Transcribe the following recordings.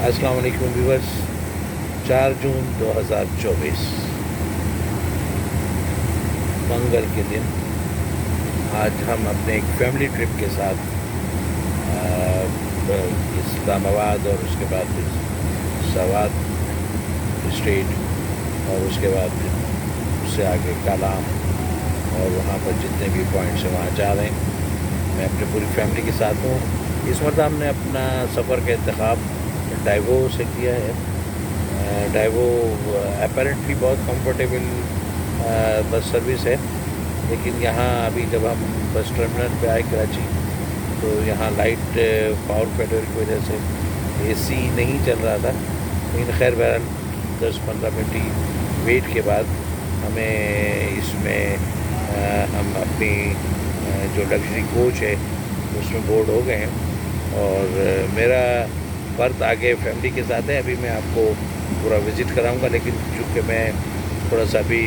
अस्सलाम वालेकुम व्यूअर्स। 4 जून 2024 मंगल के दिन आज हम अपने एक फैमिली ट्रिप के साथ इस्लामाबाद और उसके बाद फिर सवात स्टेट और उसके बाद फिर उससे आगे कालाम और वहाँ पर जितने भी पॉइंट्स हैं वहाँ जा रहे हैं। मैं अपनी पूरी फैमिली के साथ हूँ। इस मरतबा हमने अपना सफ़र का इंतख़ाब डाइवो से किया है। डाइवो अपेरेंटली बहुत कंफर्टेबल बस सर्विस है, लेकिन यहाँ अभी जब हम बस टर्मिनल पे आए कराची तो यहाँ लाइट पावर फेलियर की वजह से एसी नहीं चल रहा था। लेकिन खैर बहरहाल 10-15 मिनट की वेट के बाद हमें इसमें हम अपनी जो लग्जरी कोच है उसमें बोर्ड हो गए हैं और मेरा बर्थ आगे फैमिली के साथ है। अभी मैं आपको पूरा विज़िट कराऊंगा, लेकिन चूँकि मैं थोड़ा सा अभी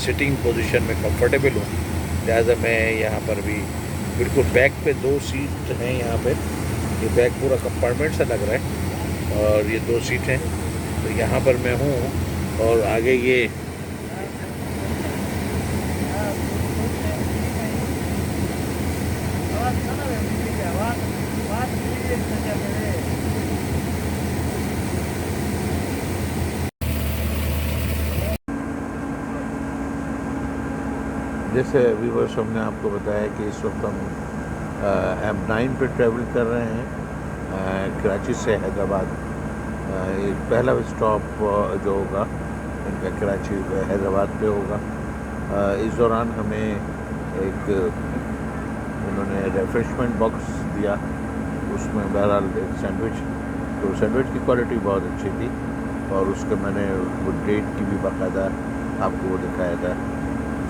सिटिंग पोजीशन में कंफर्टेबल हूँ, लिहाजा मैं यहाँ पर भी बिल्कुल बैक पे 2 सीट हैं। यहाँ पे ये बैक पूरा कंपार्टमेंट सा लग रहा है और ये 2 सीट हैं, तो यहाँ पर मैं हूँ और आगे ये जैसे व्यूअर्स हमने आपको बताया कि इस वक्त हम M9 पे ट्रैवल कर रहे हैं कराची से हैदराबाद। ये पहला स्टॉप जो होगा इनका कराची हैदराबाद पे होगा। इस दौरान हमें एक उन्होंने रेफ्रेशमेंट बॉक्स दिया, उसमें बहरहाल एक सैंडविच, तो सैंडविच की क्वालिटी बहुत अच्छी थी और उसका मैंने वो डेट की भी बाकायदा आपको वो दिखाया था।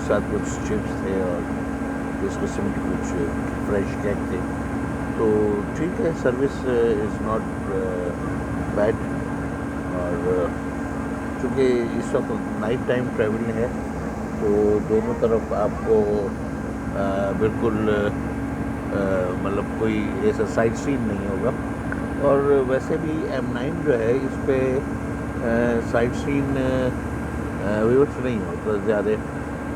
साथ कुछ चिप्स थे और इस किस्म की कुछ फ्रेश केक थे। तो ठीक है, सर्विस इज़ नॉट बैड। और चूँकि इस वक्त नाइट टाइम ट्रैवल है तो दोनों तरफ आपको बिल्कुल मतलब कोई ऐसा साइड सीन नहीं होगा। और वैसे भी M9 जो है इस पर साइड सीन व्यूअर्स नहीं होता ज़्यादा।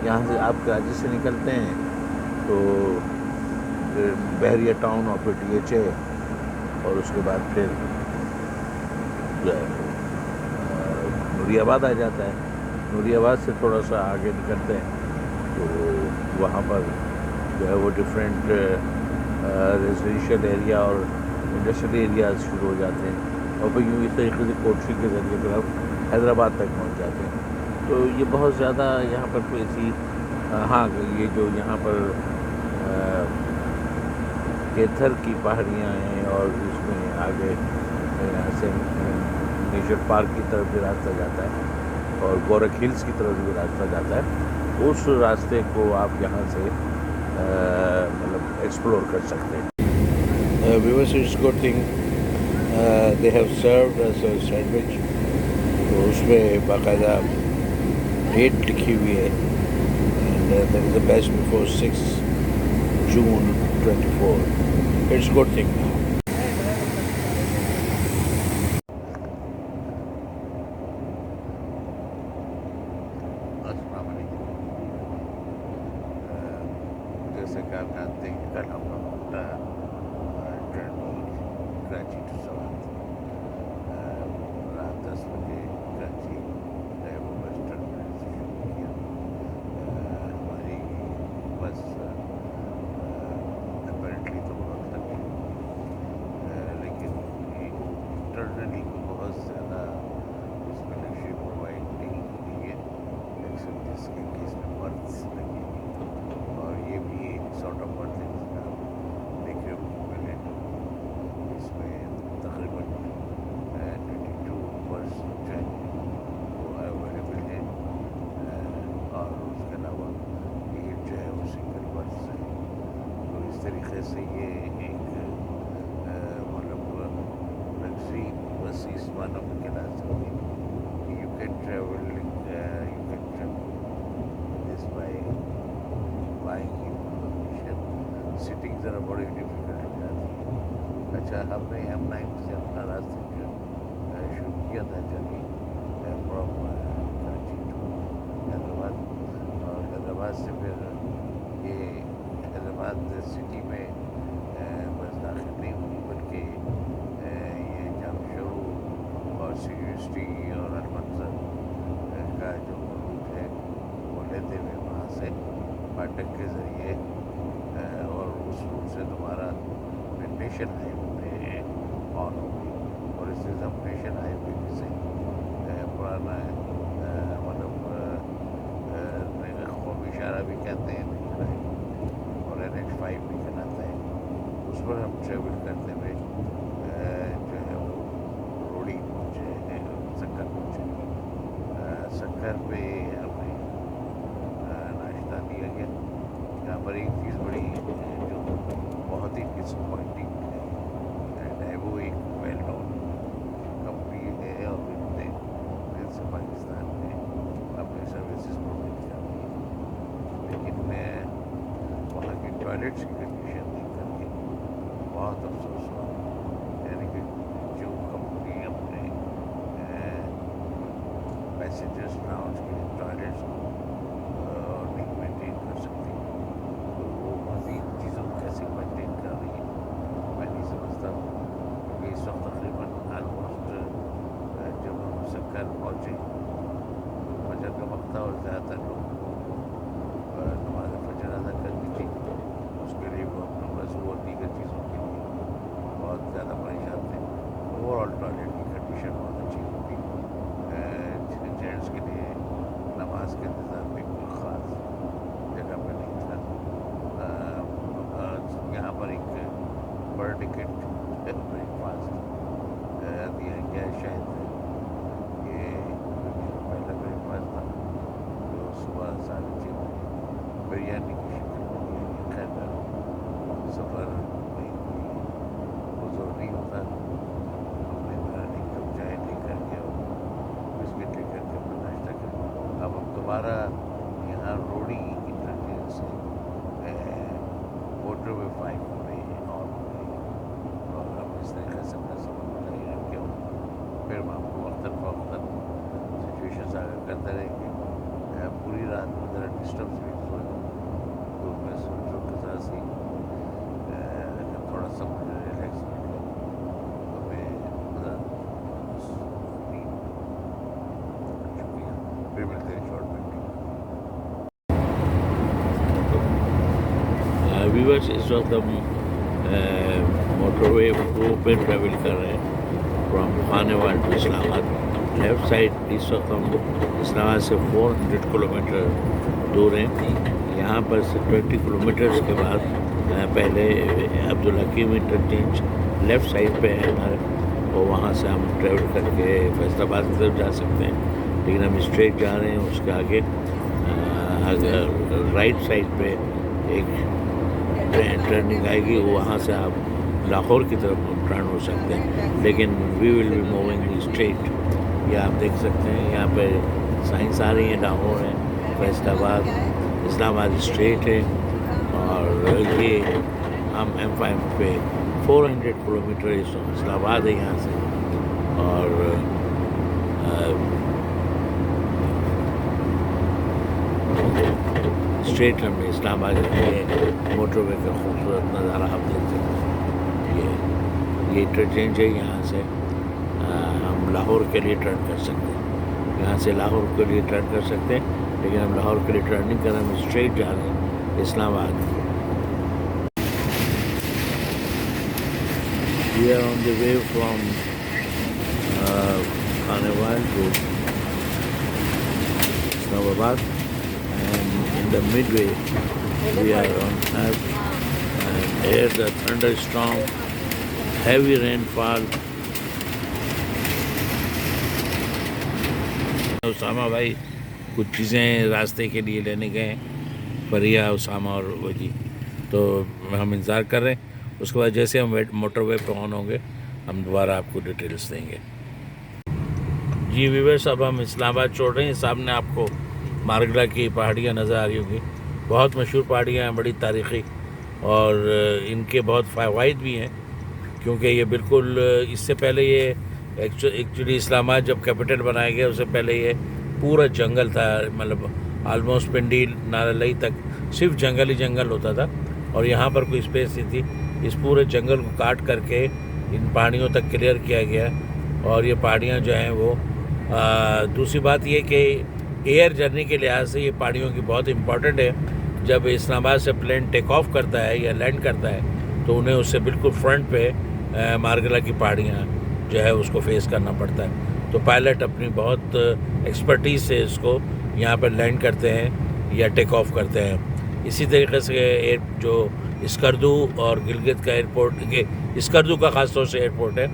यहाँ से आप कराची से निकलते हैं तो बहरिया टाउन और फिर DHA और उसके बाद फिर नूरियाबाद आ जाता है। नूरियाबाद से थोड़ा सा आगे निकलते हैं तो वहाँ पर जो है वो डिफरेंट रेजिडेंशियल एरिया और इंडस्ट्रियल एरियाज शुरू हो जाते हैं और फिर यूँ इस तरीके से कोठरी के ज़रिए फिर आप हैदराबाद तक पहुँच जाते हैं। तो ये बहुत ज़्यादा यहाँ पर कोई ऐसी हाँ, ये जो यहाँ पर केथर की पहाड़ियाँ हैं और इसमें आगे यहाँ से नेचर पार्क की तरफ भी रास्ता जाता है और गोरख हिल्स की तरफ भी रास्ता जाता है। उस रास्ते को आप यहाँ से मतलब एक्सप्लोर कर सकते हैं। Viewers, it's good thing they have served us a sandwich, तो उसमें बाकायदा डेट लिखी हुई है and that is the best before 6 June 24. It's a good thing now. जैसे कि आप जानते हैं कल हम लोग का ट्रेन कराची टू सवात रात 10 बजे कराची डाइवो बस टर्मिनल से शुरू किया। हमारी बस अपेरेंटली तो बहुत लगी, लेकिन इंटरनली को बहुत ज़्यादा इसमें लग्जरी प्रोवाइड नहीं की गई है, एक्सेप्ट जिसके कि इसमें बर्थ्स लगी और ये भी एक सॉर्ट ऑफ बर्थ है जिसमें आप देखने को मिले। इसमें तकरीबन 22 बर्थ जो है वो अवेलेबल है और उसके अलावा 8 जो है वो सिंगल बर्थ है। तो इस तरीके से ये एक मतलब लग्जरी बस इस मानों में कहला सकती है। You can travel this by buying sitting ज़रा बड़ी डिफिकल्ट हो जाती है। अच्छा, हमने M9 से अपना रास्ता शुरू किया था journey from Karachi to Hyderabad, और हैदराबाद से फिर ये हैदराबाद सिटी में बस दाखिल नहीं हुई, बल्कि ये जाम शुरू और यूनिवर्सिटी और अलमंजर का जो रूट है वो लेते हुए वहाँ से फाटक के ज़रिए और उस रूट से दोबारा नेशन हाईवे ऑन हो गई। और इससे हम नेशन हाईवे से पुराना मतलब कौमी इशारा भी कहते हैं नेशन हाईवे, और NH5 भी कहलाता है। उस पर हम ट्रेवल करते हुए जो है वो रोड़ी पहुँचे, सक्कर पहुँचे। सक्कर पे हमें नाश्ता दिया गया। यहाँ पर एक चीज़ बड़ी जो बहुत ही डिसअपॉइंटिंग है, वो एक वेल नोन कंपनी है और इतने दिन से पाकिस्तान में अपनी सर्विसेज प्रोवाइड कर रही है, लेकिन वहाँ की टॉयलेट्स की कंडीशन देख करके बहुत अफसोस हुआ। यानी कि जो कंपनी अपने पैसेंजर्स लाउंज के टॉयलेट्स को नहीं मेंटेन कर सकती, तो वो मज़ीद चीज़ों को कैसे मेंटेन कर रही है मैं नहीं समझता हूँ। क्योंकि इस वक्त तकरीबन आलमोस्ट जब हम सक्कर पहुँचे तो फजर का वक्त था, और ज़्यादातर लोगों को नमाज फजर अदा करनी थी। उसके लिए वो अपना वज़ू और दीगर चीज़ों के लिए बहुत ज़्यादा परेशान थे। ओवरऑल टॉयलेट की कंडीशन बहुत अच्छी होती, जेंट्स के लिए नमाज के इंतज़ाम में कोई ख़ास जगह पर नहीं था। यहाँ पर एक पर टिकट ब्रेकफास्ट दिया गया, शायद ये पहला ब्रेकफास्ट था जो सुबह 6:30 बिरयानी की शक्ल में दिया गया। खैर सफ़र में कोई बुजुर्ग नहीं होता, हमने एक कप चाय लेकर के और बिस्किट लेकर के अपना नाश्ता किया। अब हम दोबारा यहाँ रोड़ी इंटरचेंज से मोटरवे 5 में और हम इस तरीके से अपना सफ़र बताइए क्यों। फिर हम आपको वक्तन फ़वक्तन सिचुएशन आगे करते रहेंगे। पूरी रात में ज़रा डिस्टर्ब भी हुआ, तो मैं सोचूँ के साथ ही थोड़ा सा मुझे रिलैक्स मिल गया, तो मैं शुक्रिया। फिर मिलते हैं शॉर्ट में। व्यूअर्स, इस वक्त हम मोटरवे 4 पे ट्रैवल कर रहे हैं from Khanewal to Islamabad. Left side इस वक्त हम इस्लामाबाद से 400 किलोमीटर दूर हैं। यहाँ पर से 20 किलोमीटर्स के बाद पहले अब्दुल हकीम इंटरचेंज लेफ़्ट साइड पे है हमारे, और वहाँ से हम ट्रैवल करके फैसलाबाद की तरफ जा सकते हैं। लेकिन हम स्ट्रेट जा रहे हैं, उसके आगे राइट साइड पे एक टर्निंग आएगी, वहाँ से आप लाहौर की तरफ टर्न हो सकते हैं। लेकिन we will be moving straight. ये आप देख सकते हैं, यहाँ पे साइंस आ रही है, लाहौर है, फैसलाबाद, इस्लामाबाद स्ट्रेट है। और ये हम M5 पे 400 किलोमीटर इस्लामाबाद है यहाँ से, और स्ट्रेट हमने इस्लामाबाद के मोटरवे का खूबसूरत नज़ारा आप देख सकते हैं। ये इंटरचेंज है, यहाँ से हम लाहौर के लिए टर्न कर सकते हैं। यहाँ से लाहौर के लिए टर्न कर सकते हैं, लेकिन हम लाहौर के लिए टर्न नहीं कर रहे, हम स्ट्रेट जा रहे हैं Islamabad. We are on the way from Carnival to Islamabad, and in the midway we are on earth, and here the thunderstorm, heavy rainfall. Usama भाई कुछ चीज़ें रास्ते के लिए लेने गए हैं, फरिया, उसामा और वजी, तो हम इंतज़ार कर रहे हैं। उसके बाद जैसे हम मोटरवे पे ऑन होंगे हम दोबारा आपको डिटेल्स देंगे। जी व्यूअर्स, अब हम इस्लामाबाद छोड़ रहे हैं। सामने आपको मारगड़ा की पहाड़ियाँ नज़र आ रही होंगी। बहुत मशहूर पहाड़ियाँ हैं, बड़ी तारीख़ी, और इनके बहुत फ़वाइद भी हैं, क्योंकि ये बिल्कुल इससे पहले ये एक्चुअली इस्लामाबाद जब कैपिटल बनाया गया उससे पहले ये पूरा जंगल था, मतलब आलमोस्ट पिंडी नारालई तक सिर्फ जंगल ही जंगल होता था और यहाँ पर कोई स्पेस नहीं थी। इस पूरे जंगल को काट करके इन पहाड़ियों तक क्लियर किया गया और ये पहाड़ियाँ जो हैं वो दूसरी बात ये कि एयर जर्नी के लिहाज से ये पहाड़ियों की बहुत इम्पॉर्टेंट है। जब इस्लामाबाद से प्लेन टेक ऑफ करता है या लैंड करता है तो उन्हें उससे बिल्कुल फ्रंट पे मार्गला की पहाड़ियाँ जो है उसको फेस करना पड़ता है। तो पायलट अपनी बहुत एक्सपर्टीज से इसको यहाँ पर लैंड करते हैं या टेक ऑफ करते हैं। इसी तरीके से जो स्कर्दू और गिलगित का एयरपोर्ट, स्कर्दू का ख़ास तौर से एयरपोर्ट है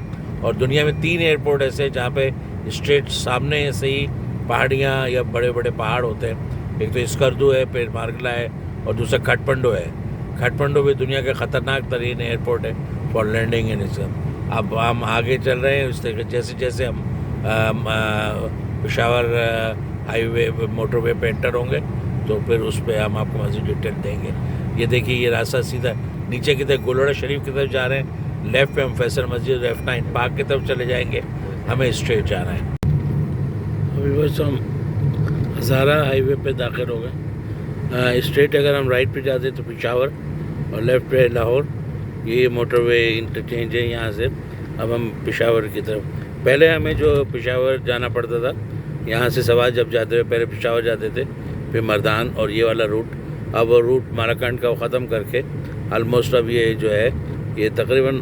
और दुनिया में 3 एयरपोर्ट ऐसे हैं जहाँ पे स्ट्रेट सामने से ही पहाड़ियाँ या बड़े बड़े पहाड़ होते हैं। एक तो स्कर्दू है, फिर मार्गला है और दूसरा खटमंडू है। खटमंडू भी दुनिया का ख़तरनाक तरीन एयरपोर्ट है फॉर लैंडिंग इन सब। अब हम आगे चल रहे हैं उस तरीके जैसे जैसे हम पेशावर हाईवे मोटरवे पे एंटर होंगे तो फिर उस पर हम आपको मज़ीद डिटेल देंगे। ये देखिए ये रास्ता सीधा नीचे की तरफ गोलवाड़ा शरीफ की तरफ जा रहे हैं, लेफ़्ट पे हम फैसल मस्जिद F9 पार्क की तरफ चले जाएंगे, हमें स्ट्रेट जाना है। अभी बस हम हज़ारा हाईवे पे दाखिल हो गए। स्ट्रेट अगर हम राइट पे जाते तो पेशावर और लेफ़्ट पे लाहौर, ये मोटरवे इंटरचेंज है यहाँ से। अब हम पेशावर की तरफ, पहले हमें जो पेशावर जाना पड़ता था यहाँ से सवार जब जाते हुए पहले पेशावर जाते थे, फिर मर्दान और ये वाला रूट, अब वो रूट माराकंड का ख़त्म करके आलमोस्ट अब ये जो है ये तकरीबन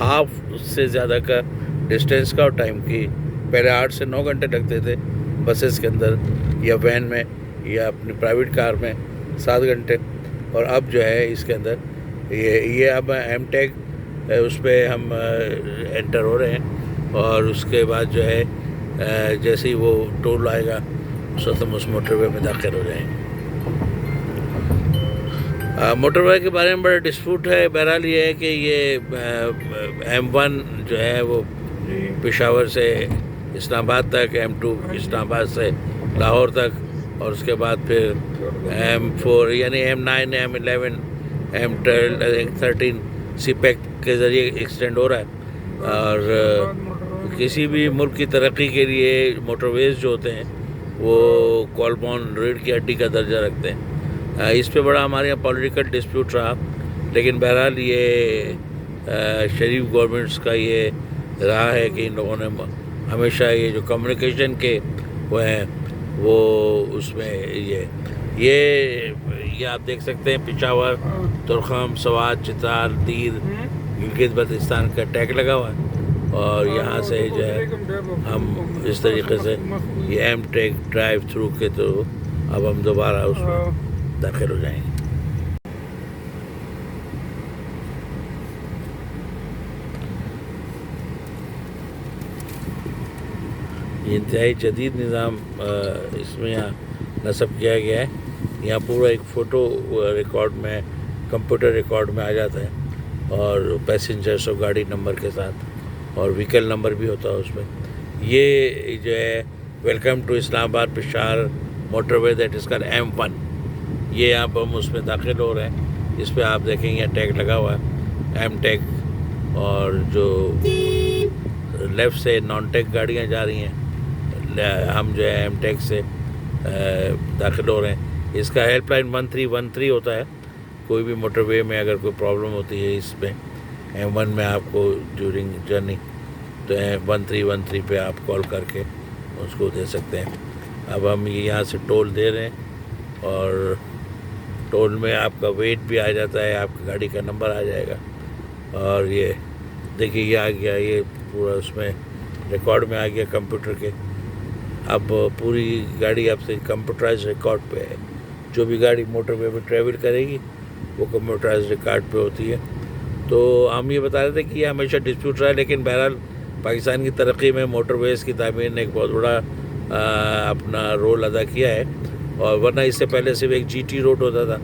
हाफ से ज़्यादा का डिस्टेंस का और टाइम की, पहले 8 से 9 घंटे लगते थे बसेस के अंदर या वैन में या अपनी प्राइवेट कार में 7 घंटे, और अब जो है इसके अंदर ये अब एमटेक उस पर हम एंटर हो रहे हैं और उसके बाद जो है जैसे ही वो टोल आएगा उस वक्त हम उस मोटरवे में दाखिल हो जाएंगे। मोटरवे के बारे में बड़ा डिस्प्यूट है। बहरहाल ये है कि ये M1 जो है वो पेशावर से इस्लामाबाद तक, M2 इस्लामाबाद से लाहौर तक और उसके बाद फिर M4 यानी M9, M11, M12, 13 CPEC के ज़रिए एक्सटेंड हो रहा है। और किसी भी मुल्क की तरक्की के लिए मोटरवेज़ जो होते हैं वो कॉलबॉन रीढ़ की हड्डी का दर्जा रखते हैं। इस पे बड़ा हमारे यहाँ पॉलिटिकल डिस्प्यूट रहा, लेकिन बहरहाल ये शरीफ गवर्नमेंट्स का ये रहा है कि इन लोगों ने हमेशा ये जो कम्युनिकेशन के वो हैं वो उसमें ये आप देख सकते हैं पेशावर, तुरखम, सवात, चित्राल, दीर, गिलगित बल्तिस्तान का टैग लगा हुआ है और यहाँ से जो है हम इस तरीके से ये एमटेक ड्राइव थ्रू के तो अब हम दोबारा उसमें दाखिल हो जाएंगे। ये इंतहाई जदीद निज़ाम इसमें यहाँ नस्ब किया गया है। यहाँ पूरा एक फ़ोटो रिकॉर्ड में, कंप्यूटर रिकॉर्ड में आ जाता है और पैसेंजर्स और गाड़ी नंबर के साथ और व्हीकल नंबर भी होता है उसमें। ये जो है welcome to Islamabad Peshawar motorway that is called M1, ये यहाँ पर हम उसमें दाखिल हो रहे हैं। इस पर आप देखेंगे टैग लगा हुआ है एमटेक, और जो लेफ़्ट से नॉन टेक गाड़ियाँ जा रही हैं, हम जो है एमटेक से दाखिल हो रहे हैं। इसका हेल्पलाइन 1313 होता है। कोई भी मोटरवे में अगर कोई प्रॉब्लम होती है इसमें M1 में आपको ड्यूरिंग जर्नी, तो 1313 पे आप कॉल करके उसको दे सकते हैं। अब हम ये यहाँ से टोल दे रहे हैं और टोल में आपका वेट भी आ जाता है, आपकी गाड़ी का नंबर आ जाएगा। और ये देखिए ये आ गया, ये पूरा उसमें रिकॉर्ड में आ गया कंप्यूटर के। अब पूरी गाड़ी आपसे कंप्यूटराइज रिकॉर्ड पे है। जो भी गाड़ी मोटरवे पे ट्रैवल करेगी वो कंप्यूटराइज रिकॉर्ड पे होती है। तो हम ये बता रहे थे कि ये हमेशा डिस्प्यूट रहा है, लेकिन बहरहाल पाकिस्तान की तरक्की में मोटरवेज़ की तामीर ने एक बहुत बड़ा अपना रोल अदा किया है। और वरना इससे पहले सिर्फ एक GT रोड होता था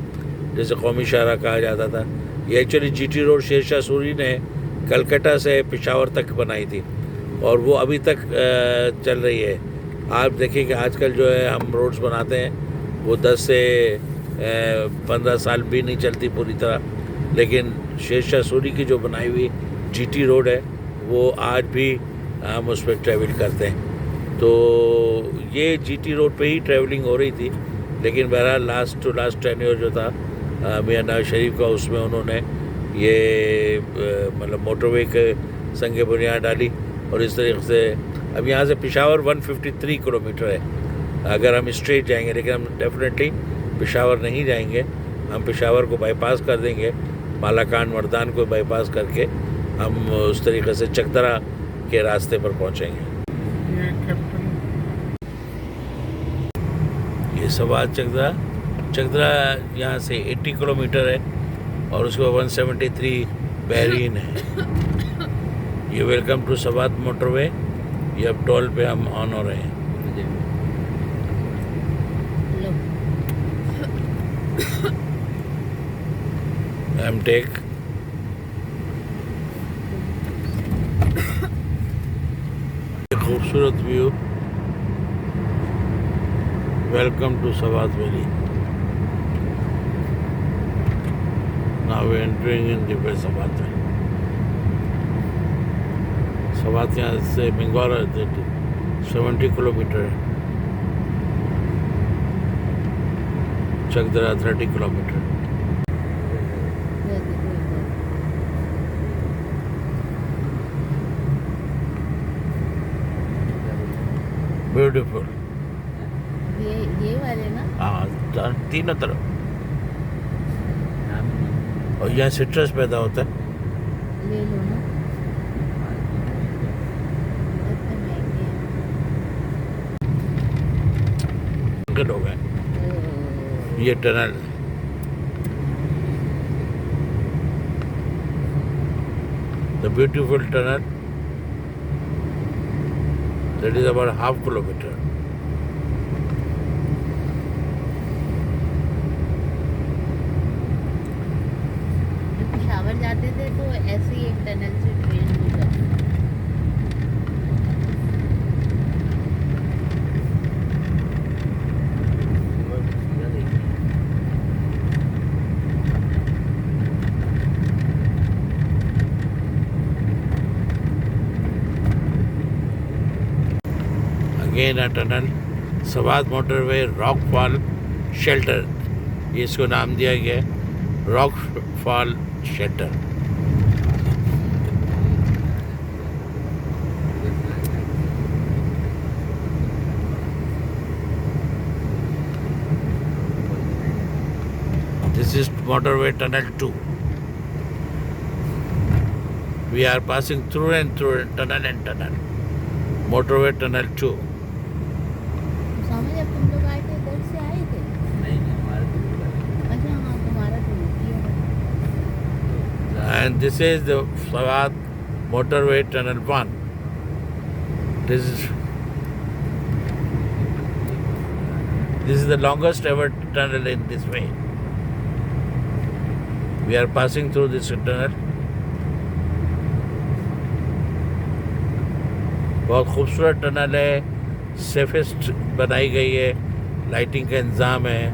जिसे कौमी शाहराह कहा जाता था। ये actually GT road Sher Shah Suri ने कलकत्ता से पेशावर तक बनाई थी और वो अभी तक चल रही है। आप देखिए कि आजकल जो है हम रोड्स बनाते हैं वो 10 से 15 साल भी नहीं चलती पूरी तरह, लेकिन शेरशाह सूरी की जो बनाई हुई GT रोड है वो आज भी हम उस पर ट्रैवल करते हैं। तो ये जीटी रोड पे ही ट्रैवलिंग हो रही थी, लेकिन बहरहाल लास्ट टू लास्ट टेन्योर जो था मियां नवाज शरीफ का, उसमें उन्होंने ये मतलब मोटरवे के संग बुनियाद डाली। और इस तरीके से अब यहाँ से पेशावर 153 किलोमीटर है अगर हम स्ट्रेट जाएंगे, लेकिन हम डेफिनेटली पेशावर नहीं जाएंगे। हम पेशावर को बाईपास कर देंगे, मालाकान मर्दान को बाईपास करके हम उस तरीके से चकदरा के रास्ते पर पहुँचेंगे। ये सवाद चकदरा यहाँ से 80 किलोमीटर है और उसके बाद 173 बहरीन है। ये वेलकम टू सवात मोटरवे। ये अब टोल पे हम ऑन हो रहे हैं। एम टेक खूबसूरत view. Welcome to Swat valley. Now we are entering in the Sawat. Swat यहाँ से बंगाल 70 किलोमीटर है, चकदरा 30 किलोमीटर। ब्यूटीफुल। ये वाले ना? हाँ, तीनों तरफ। और यहाँ सिट्रस पैदा होता है। ले लो ना। हो गए ये tunnel. The beautiful tunnel that is about half kilometre. Peshawar जाते थे तो ऐसे ही एक टनल से ट्रेन गुजरती। Again a tunnel, Swat motorway rock fall shelter, ये इसको नाम दिया गया है, rock fall shelter. This is motorway tunnel 2. We are passing through tunnel and tunnel. Motorway tunnel 2. समझ जब तुम लोग आए थे इधर से आए थे? नहीं हमारा अच्छा हाँ, तुम्हारा तो रुकी है। And this is the Sawat motorway tunnel 1. This is the longest ever tunnel in this way. We are passing through this tunnel. बहुत खूबसूरत टनल है, सेफेस्ट बनाई गई है, लाइटिंग का इंतज़ाम है।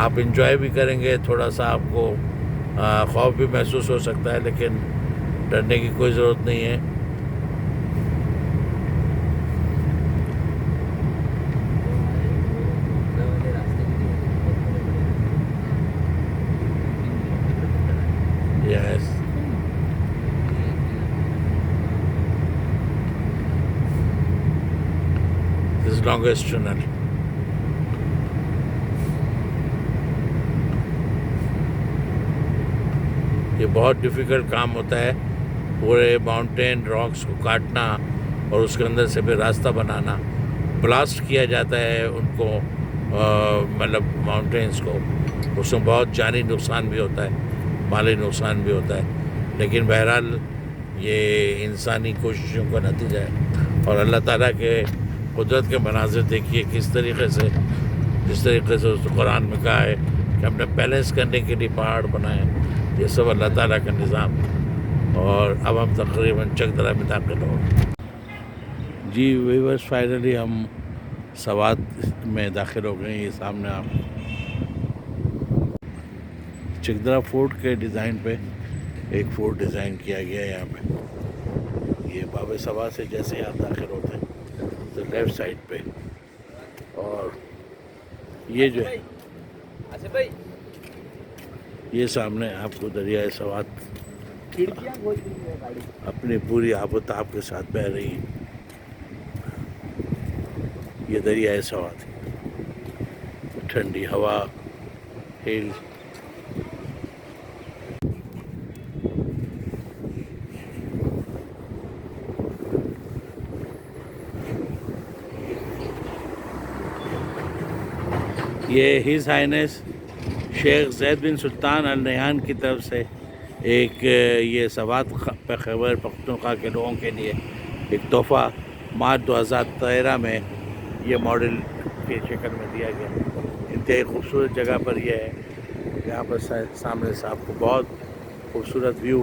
आप इंजॉय भी करेंगे, थोड़ा सा आपको खौफ भी महसूस हो सकता है, लेकिन डरने की कोई ज़रूरत नहीं है। Yes. This is longest tunnel. ये बहुत डिफ़िकल्ट काम होता है, पूरे माउंटेन रॉक्स को काटना और उसके अंदर से फिर रास्ता बनाना। ब्लास्ट किया जाता है उनको, मतलब माउंटेन्स को, उसमें बहुत जानी नुकसान भी होता है, माली नुकसान भी होता है, लेकिन बहरहाल ये इंसानी कोशिशों का नतीजा है। और अल्लाह ताला के कुदरत के मनाज़िर देखिए जिस तरीके से उस कुरान में कहा है कि हमने बैलेंस करने के लिए पहाड़ बनाए। ये सब अल्लाह ताला का निज़ाम। और अब हम तकरीबन चकदरा में दाखिल हो जी। व्यूअर्स, फाइनली हम सवात में दाखिल हो गए। ये सामने आप चकदरा फोर्ट के डिज़ाइन पे एक फोर्ट डिज़ाइन किया गया है यहाँ पे। बाबे सवा से जैसे ही आप दाखिल होते हैं तो लेफ़्ट साइड पे, और ये जो है ये सामने आपको दरियाए सवात अपनी पूरी आबोताब के साथ बह रही है। ये दरियाए सवात, ठंडी हवा, हिल। ये हिज़ हाइनेस शेख ज़ैद बिन सुल्तान अल नहयान की तरफ से एक ये सवात खैबर पख्तूनख्वा के लोगों के लिए एक तोहफ़ा मार्च 2013 में ये मॉडल की शक्ल में दिया गया। इंतहाई खूबसूरत जगह पर यह है। यहाँ पर सामने से आपको बहुत खूबसूरत व्यू,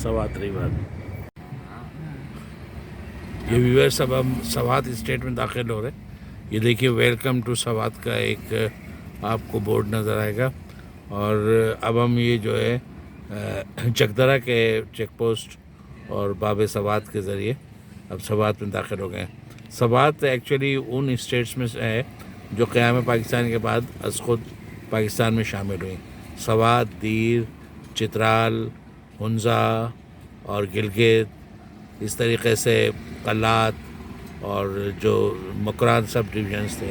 सवात रिवर। ये व्यूअर सब हम सवात स्टेट में दाखिल हो रहे हैं। ये देखिए वेलकम टू सवात का एक आपको बोर्ड नज़र आएगा। और अब हम ये जो है चकदरा के चेक पोस्ट और बाबे सवात के ज़रिए अब सवात में दाखिल हो गए हैं। सवात एक्चुअली उन स्टेट्स में से है जो क़याम पाकिस्तान के बाद अज़ खुद पाकिस्तान में शामिल हुई। सवात, दीर, चित्राल, हुंज़ा और गिलगित, इस तरीक़े से कलात और जो मकरान सब डिवीज़न्स थे,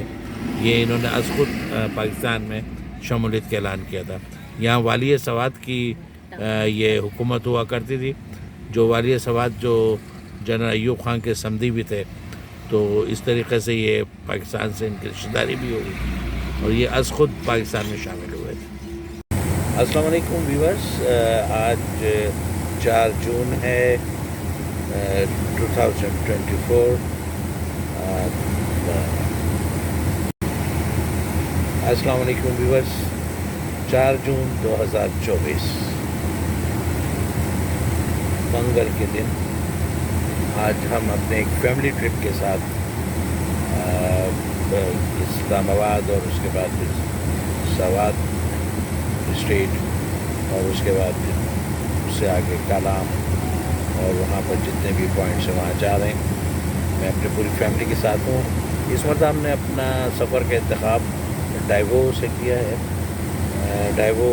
ये इन्होंने अज़ खुद पाकिस्तान में शमूलियत का ऐलान किया था। यहाँ वाली सवात की ये हुकूमत हुआ करती थी। जो वाली सवात जो जनरल अयूब खान के समधी भी थे, तो इस तरीक़े से ये पाकिस्तान से इनकी रिश्तेदारी भी हो गई और ये अज़ खुद पाकिस्तान में शामिल हुए थे। अस्सलाम वालेकुम व्यूअर्स, आज 4 जून है 2024। अस्सलाम वालेकुम व्यूअर्स, 4 जून 2024 मंगल के दिन आज हम अपने एक फैमिली ट्रिप के साथ इस्लामाबाद और उसके बाद सवात स्ट्रीट और उसके बाद उससे आगे कालाम और वहाँ पर जितने भी पॉइंट्स हैं वहाँ जा रहे हैं। मैं अपनी पूरी फैमिली के साथ हूँ। इस मरतबा हमने अपना सफ़र का इंतख़ाब डाइवो से किया है। डाइवो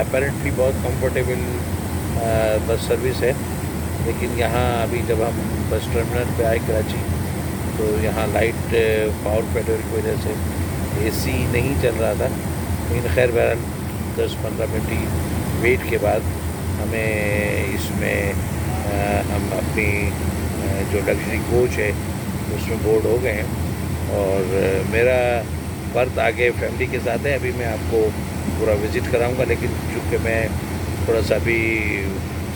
अपैरेंटली बहुत कंफर्टेबल बस सर्विस है, लेकिन यहाँ अभी जब हम बस टर्मिनल पे आए कराची, तो यहाँ लाइट पावर फेलियर की वजह से एसी नहीं चल रहा था। लेकिन खैर बहरहाल 10-15 मिनट की वेट के बाद हमें इसमें हम अपनी जो लग्जरी कोच है उसमें बोर्ड हो गए हैं और मेरा बर्थ आगे फैमिली के साथ है। अभी मैं आपको पूरा विज़िट कराऊंगा, लेकिन चूँकि मैं थोड़ा सा अभी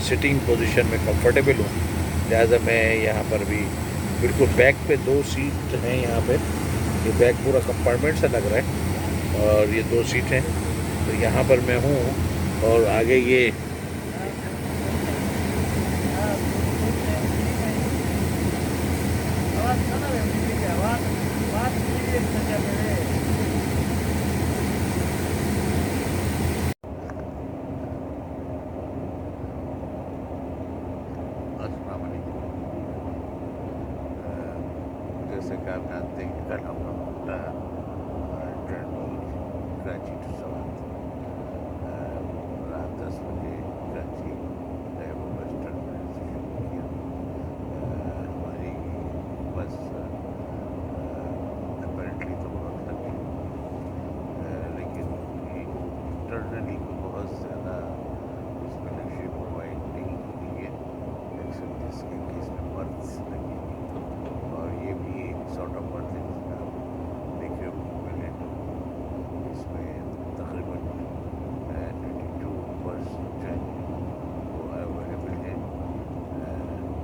सिटिंग पोजीशन में कंफर्टेबल हूँ, लिहाजा मैं यहाँ पर भी बिल्कुल बैक पे 2 सीट हैं। यहाँ पे ये बैक पूरा कंपार्टमेंट सा लग रहा है और ये 2 सीट हैं, तो यहाँ पर मैं हूँ। और आगे ये जैसे कि आप जानते हैं कल हम लोग अपना जर्नी कराची टू सवात रात 10 बजे कराची डाइवो बस टर्मिनल से शुरू किया। हमारी बस अपैरेंटली तो बहुत लगी, लेकिन इंटरनली बहुत ज़्यादा उसमें लग्जरी प्रोवाइड नहीं की है, एक्सेप्ट जिसके कि इसमें बर्थ लगी और ये भी एक सॉर्ट ऑफ बर्थ है जिसमें आप देखिए मिले तो इसमें तकरीबन 22 बर्थ जो है वो अवेलेबल है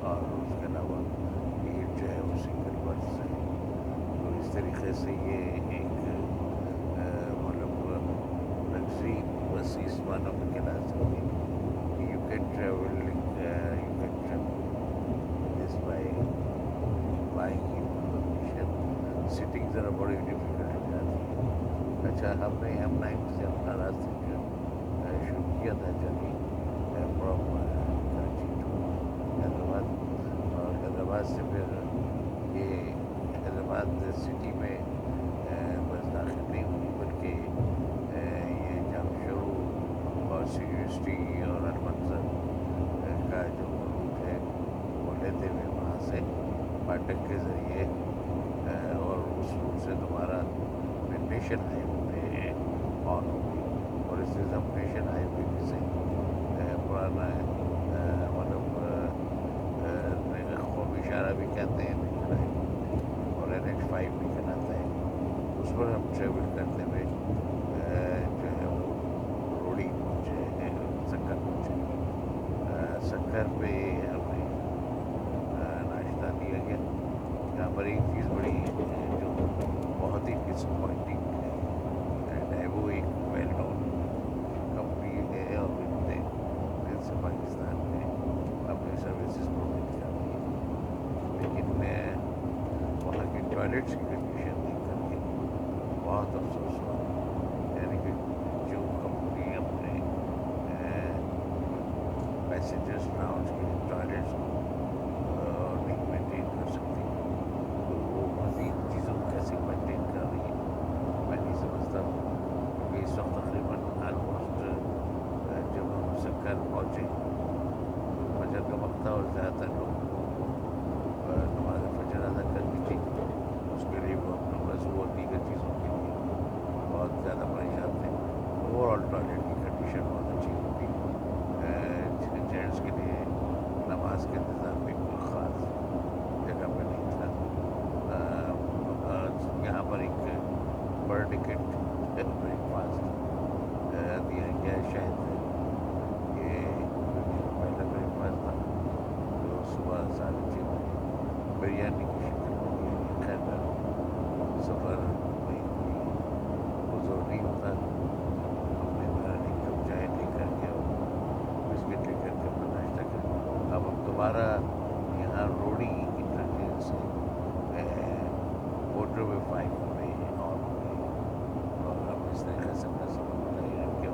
और उसके अलावा 8 जो है वो सिंगल बर्थ है। तो इस तरीके से ये एक मतलब लग्जरी बस इस मानों में कहला सकते हैं कि you can travel this by buying sitting ज़रा बड़ी डिफिकल्ट हो जाती है। अच्छा, हम 9 से अपना रास्ते जो that journey from Karachi to Hyderabad, और हैदराबाद से फिर ये हैदराबाद सिटी में बस दाखिल नहीं हुई, बल्कि ये जामशरू और यूनिवर्सिटी और अलमंजर का जो रूट है वो लेते हुए वहाँ से फाटक के ज़रिए और उस रूट से दोबारा नेशन हाईवे पे ऑन हो गई। और इससे हम नेशन हाईवे से पुराना मतलब कौमी इशारा भी कहते हैं नेशन हाईवे, और NH5 भी कहलाता है। उस पर हम ट्रेवल करते हुए जो है वो रोड़ी पहुँचे, सक्कर पहुँचे। सक्कर पे हमें नाश्ता दिया गया। यहाँ पर एक चीज़ बड़ी जो बहुत ही डिसअपॉइंटिंग है, वो एक वेल नोन कंपनी है और इन्होंने दिल से पाकिस्तान में अपनी सर्विसेज प्रोवाइड कर दी है, लेकिन वहाँ की टॉयलेट्स की कंडीशन देख करके बहुत अफसोस हुआ। यानी कि जो कंपनी अपने पैसेंजर्स लाउंज के टॉयलेट्स को नहीं मेंटेन कर सकती, तो वो मज़ीद चीज़ों को कैसे मेंटेन कर रही है मैं नहीं समझता हूँ। क्योंकि इस वक्त तकरीबन आलमोस्ट जब हम सक्कर पहुँचे फजर का वक्त था और ज़्यादातर लोगों को नमाज फजर अदा करनी थी, उसके लिए वो अपना वज़ू और दीगर चीज़ों के लिए बहुत ज़्यादा परेशान थे। ओवरऑल टॉयलेट की कंडीशन बहुत अच्छी होती, जेंट्स के लिए नमाज के इंतज़ाम में कोई ख़ास जगह पर नहीं था। यहाँ पर एक पर टिकट ब्रेकफास्ट दिया गया, शायद ये पहला ब्रेकफास्ट था जो सुबह 6:30 बजे बिरयानी की शक्ल में दिया गया। खैर सफ़र में कोई बुजुर्ग नहीं होता, हमने एक कप चाय लेकर के और बिस्किट लेकर के अपना नाश्ता किया। अब हम दोबारा यहाँ रोड़ी इंटरचेंज से मोटरवे 5 में और हम इस तरीके से अपना सफ़र बनाए रखें।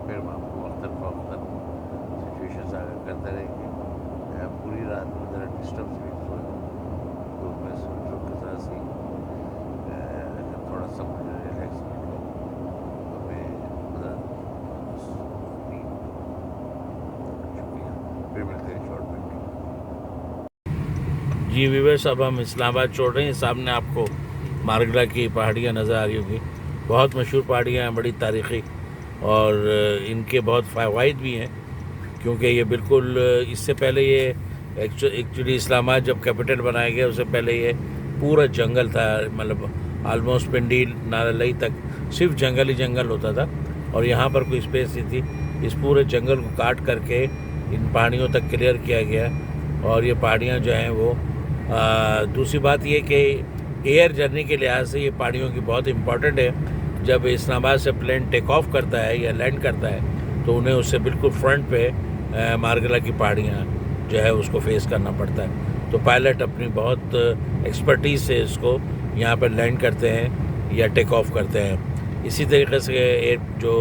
फिर हम आपको वक्तन फ़वक्तन सिचुएशन आगे करते रहेंगे। पूरी रात में ज़रा डिस्टर्ब भी हुआ, तो मैं सोचूँ कि ज़रा सी थोड़ा सा मुझे रिलैक्स मिल गया, तो मैं ज़रा शुक्रिया। फिर मिलते हैं शॉर्ट में। जी व्यूअर्स, अब हम इस्लामाबाद छोड़ रहे हैं। सामने आपको मारगला की पहाड़ियाँ नज़र आ रही होगी। बहुत मशहूर पहाड़ियाँ हैं, बड़ी तारीख़ी, और इनके बहुत फ़वाइद भी हैं, क्योंकि ये बिल्कुल इससे पहले ये एक्चुअली इस्लामाबाद जब कैपिटल बनाया गया उससे पहले ये पूरा जंगल था, मतलब आलमोस्ट पिंडी नारालई तक सिर्फ जंगल ही जंगल होता था, और यहाँ पर कोई स्पेस नहीं थी। इस पूरे जंगल को काट करके इन पहाड़ियों तक क्लियर किया गया, और ये पहाड़ियाँ जो हैं वो दूसरी बात ये कि एयर जर्नी के लिहाज से ये पहाड़ियों की बहुत इम्पॉर्टेंट है। जब इस्लामाबाद से प्लेन टेक ऑफ करता है या लैंड करता है तो उन्हें उससे बिल्कुल फ्रंट पे मारगला की पहाड़ियाँ जो है उसको फेस करना पड़ता है। तो पायलट अपनी बहुत एक्सपर्टीज़ से इसको यहाँ पर लैंड करते हैं या टेक ऑफ करते हैं। इसी तरीके से जो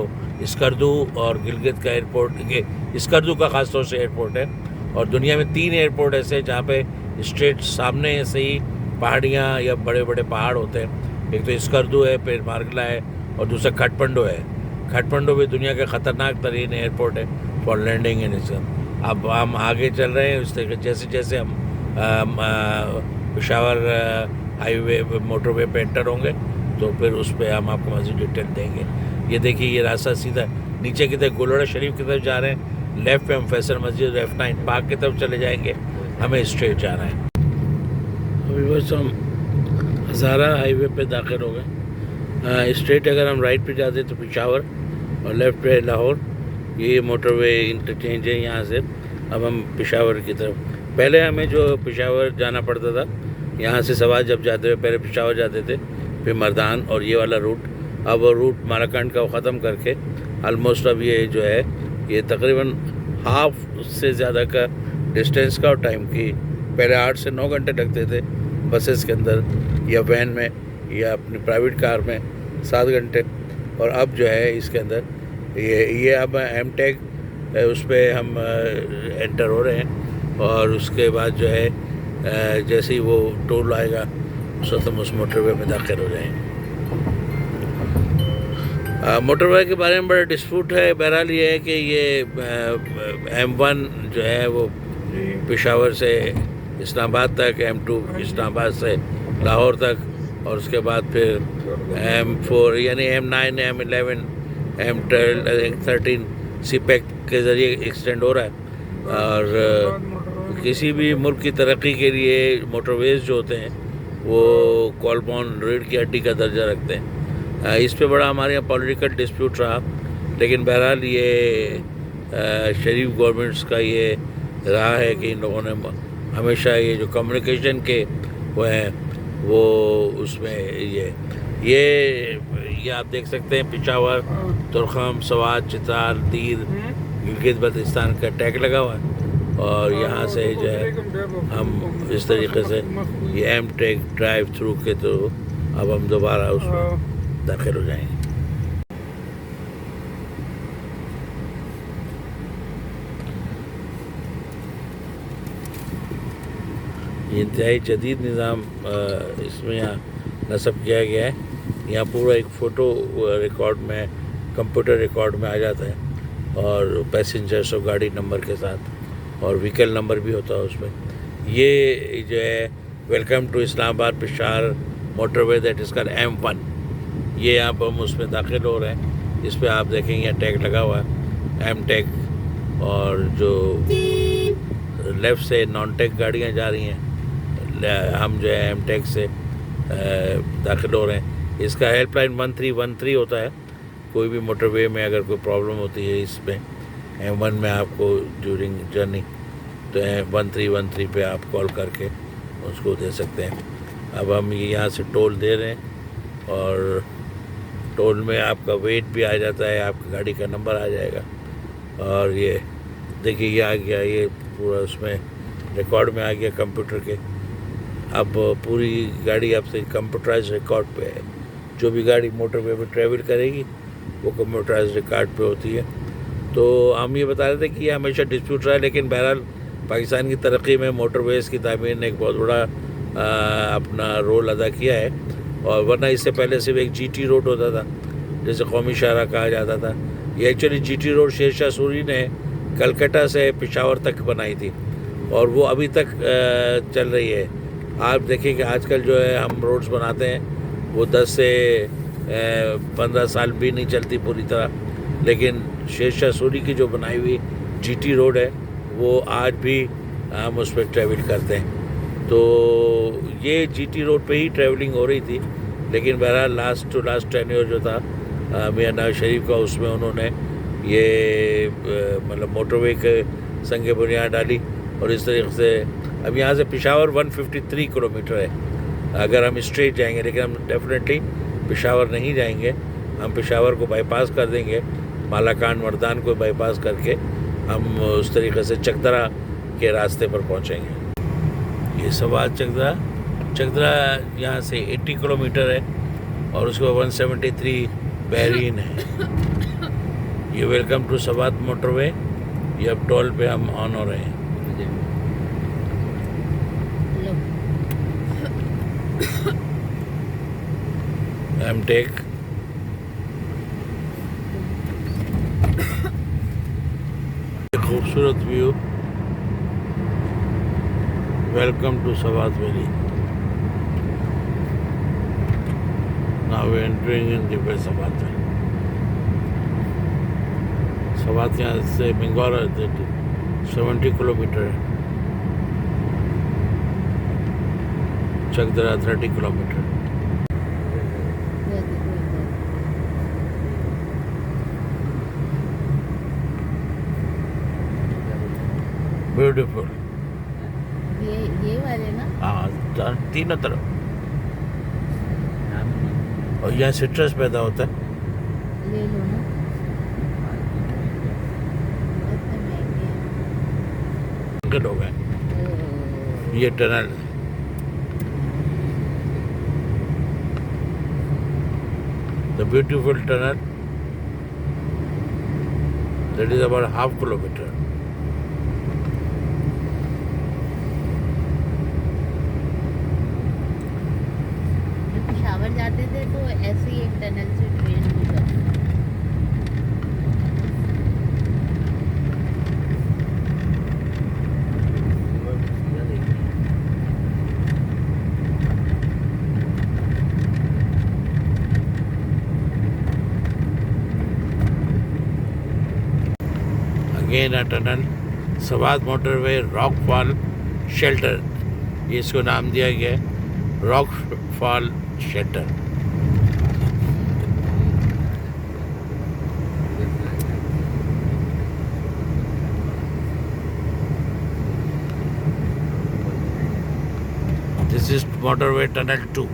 स्कर्दू और गिलगित का एयरपोर्ट, ये स्कर्दू का ख़ास तौर से एयरपोर्ट है, और दुनिया में 3 एयरपोर्ट ऐसे हैं जहाँ पे स्ट्रेट सामने से ही पहाड़ियाँ या बड़े बड़े पहाड़ होते हैं। एक तो स्कर्दू है, फिर मारगला है, और दूसरा खटमंडो है। खटमंडो भी दुनिया का ख़तरनाक तरीन एयरपोर्ट है फॉर लैंडिंग एंड इसका। अब हम आगे चल रहे हैं, उस तरीके जैसे जैसे हम पेशावर हाईवे मोटरवे पे एंटर होंगे तो फिर उस पर हम आपको मज़ीद डिटेल देंगे। ये देखिए, ये रास्ता सीधा नीचे की तरफ गुलड़ा शरीफ की तरफ जा रहे हैं, लेफ़्ट पे हम फैसल मस्जिद F9 पार्क की तरफ चले जाएंगे, हमें स्ट्रेट जाना है। अभी बस हम हज़ारा हाईवे पे दाखिल हो गए। स्ट्रेट अगर हम राइट पे जाते तो पेशावर और लेफ़्ट पे लाहौर। ये मोटरवे इंटरचेंज है यहाँ से। अब हम पेशावर की तरफ, पहले हमें जो पेशावर जाना पड़ता था, यहाँ से सवार जब जाते हुए पहले पेशावर जाते थे, फिर मर्दान और ये वाला रूट। अब वो रूट माराकंड का ख़त्म करके ऑलमोस्ट अब ये जो है ये तकरीबन हाफ से ज़्यादा का डिस्टेंस का और टाइम की, पहले 8 से 9 घंटे लगते थे बसेस के अंदर या वैन में या अपनी प्राइवेट कार में 7 घंटे, और अब जो है इसके अंदर ये अब एम टेक उस पर हम एंटर हो रहे हैं और उसके बाद जो है जैसे ही वो टोल आएगा उस वक्त हम उस मोटरवे में दाखिल हो जाएंगे। मोटरवे के बारे में बड़ा डिस्प्यूट है। बहरहाल ये है कि ये M1 जो है वो पेशावर से इस्लामाबाद तक, M2 इस्लामाबाद से लाहौर तक और उसके बाद फिर M4 यानी M9, M11, M12, 13 सीपैक के ज़रिए एक्सटेंड हो रहा है। और किसी भी मुल्क की तरक्की के लिए मोटरवेज़ जो होते हैं वो कॉलबॉन रीढ़ की हड्डी का दर्जा रखते हैं। इस पे बड़ा हमारे यहाँ पॉलिटिकल डिस्प्यूट रहा, लेकिन बहरहाल ये शरीफ गवर्नमेंट्स का ये रहा है कि इन लोगों ने हमेशा ये जो कम्युनिकेशन के वो हैं वो उसमें ये आप देख सकते हैं पिशावर, तुरखम, सवात, चित्राल, तीर, गिलगित बल्तिस्तान का टैग लगा हुआ है और यहाँ से जो है हम इस तरीके से ये एम टेक ड्राइव थ्रू के तो अब हम दोबारा उसमें दाखिल हो जाएंगे। इंतहाई जदीद निज़ाम इसमें यहाँ नस्ब किया गया है। यहाँ पूरा एक फ़ोटो रिकॉर्ड में, कंप्यूटर रिकॉर्ड में आ जाता है और पैसेंजर्स और गाड़ी नंबर के साथ और व्हीकल नंबर भी होता है उसमें। ये जो है welcome to Islamabad Peshawar motorway that is called M1, ये यहाँ पर हम उसमें दाखिल हो रहे हैं। इस पर आप देखेंगे यहाँ टैग लगा हुआ है एम टेक, और जो लेफ़्ट से नॉन टेक गाड़ियाँ जा रही हैं, हम जो है एम टेक से दाखिल हो रहे हैं। इसका हेल्पलाइन 1313 होता है। कोई भी मोटरवे में अगर कोई प्रॉब्लम होती है इसमें M1 में आपको ड्यूरिंग जर्नी, तो 1313 पे आप कॉल करके उसको दे सकते हैं। अब हम यहाँ से टोल दे रहे हैं और टोल में आपका वेट भी आ जाता है, आपकी गाड़ी का नंबर आ जाएगा। और ये देखिए ये आ गया, ये पूरा उसमें रिकॉर्ड में आ गया कंप्यूटर के। अब पूरी गाड़ी आपसे कंप्यूटराइज रिकॉर्ड पे है। जो भी गाड़ी मोटरवे पे ट्रैवल करेगी वो कंप्यूटराइज रिकॉर्ड पे होती है। तो हम ये बता रहे थे कि ये हमेशा डिस्प्यूट रहा है, लेकिन बहरहाल पाकिस्तान की तरक्की में मोटरवेज़ की तामीर ने एक बहुत बड़ा अपना रोल अदा किया है। और वरना इससे पहले सिर्फ एक GT रोड होता था जैसे कौमी शाहरा कहा जाता था। ये actually GT road Sher Shah Suri ने कलकत्ता से पेशावर तक बनाई थी और वो अभी तक चल रही है। आप देखिए कि आजकल जो है हम रोड्स बनाते हैं वो 10 से 15 साल भी नहीं चलती पूरी तरह, लेकिन शेरशाह सूरी की जो बनाई हुई GT रोड है वो आज भी हम उस पर ट्रैवल करते हैं। तो ये GT रोड पे ही ट्रैवलिंग हो रही थी, लेकिन बहरहाल लास्ट टू लास्ट टेन्योर जो था मियां नवाज शरीफ का, उसमें उन्होंने ये मतलब मोटरवे के संग बुनियाद डाली। और इस तरीके से अब यहाँ से पेशावर 153 किलोमीटर है अगर हम स्ट्रेट जाएंगे, लेकिन हम डेफिनेटली पेशावर नहीं जाएंगे। हम पेशावर को बाईपास कर देंगे, मालाकान मर्दान को बाईपास करके हम उस तरीके से चकदरा के रास्ते पर पहुँचेंगे। ये सवात चकदरा यहाँ से 80 किलोमीटर है और उसके बाद 173 बहरीन है। ये वेलकम टू सवात मोटरवे, ये अब टोल पे हम ऑन हो रहे हैं। एम टेक खूबसूरत view, welcome to Swat valley. Now we entering in the Swat. Swat यहाँ से बंगाल 70 किलोमीटर है, चकदरा 30 किलोमीटर। ब्यूटीफुल। ये वाले ना? हाँ, तीनों तरफ। और यहाँ सिट्रस पैदा होता है। ले लो ना। हो गए ये tunnel. The beautiful tunnel That is about half kilometer. जब पेशावर जाते थे तो ऐसे ही एक टनल से ट्रेन गुजरती थी। Again a tunnel, Swat motorway rock fall shelter, ये इसको नाम दिया गया है rock fall shelter. This is motorway tunnel 2.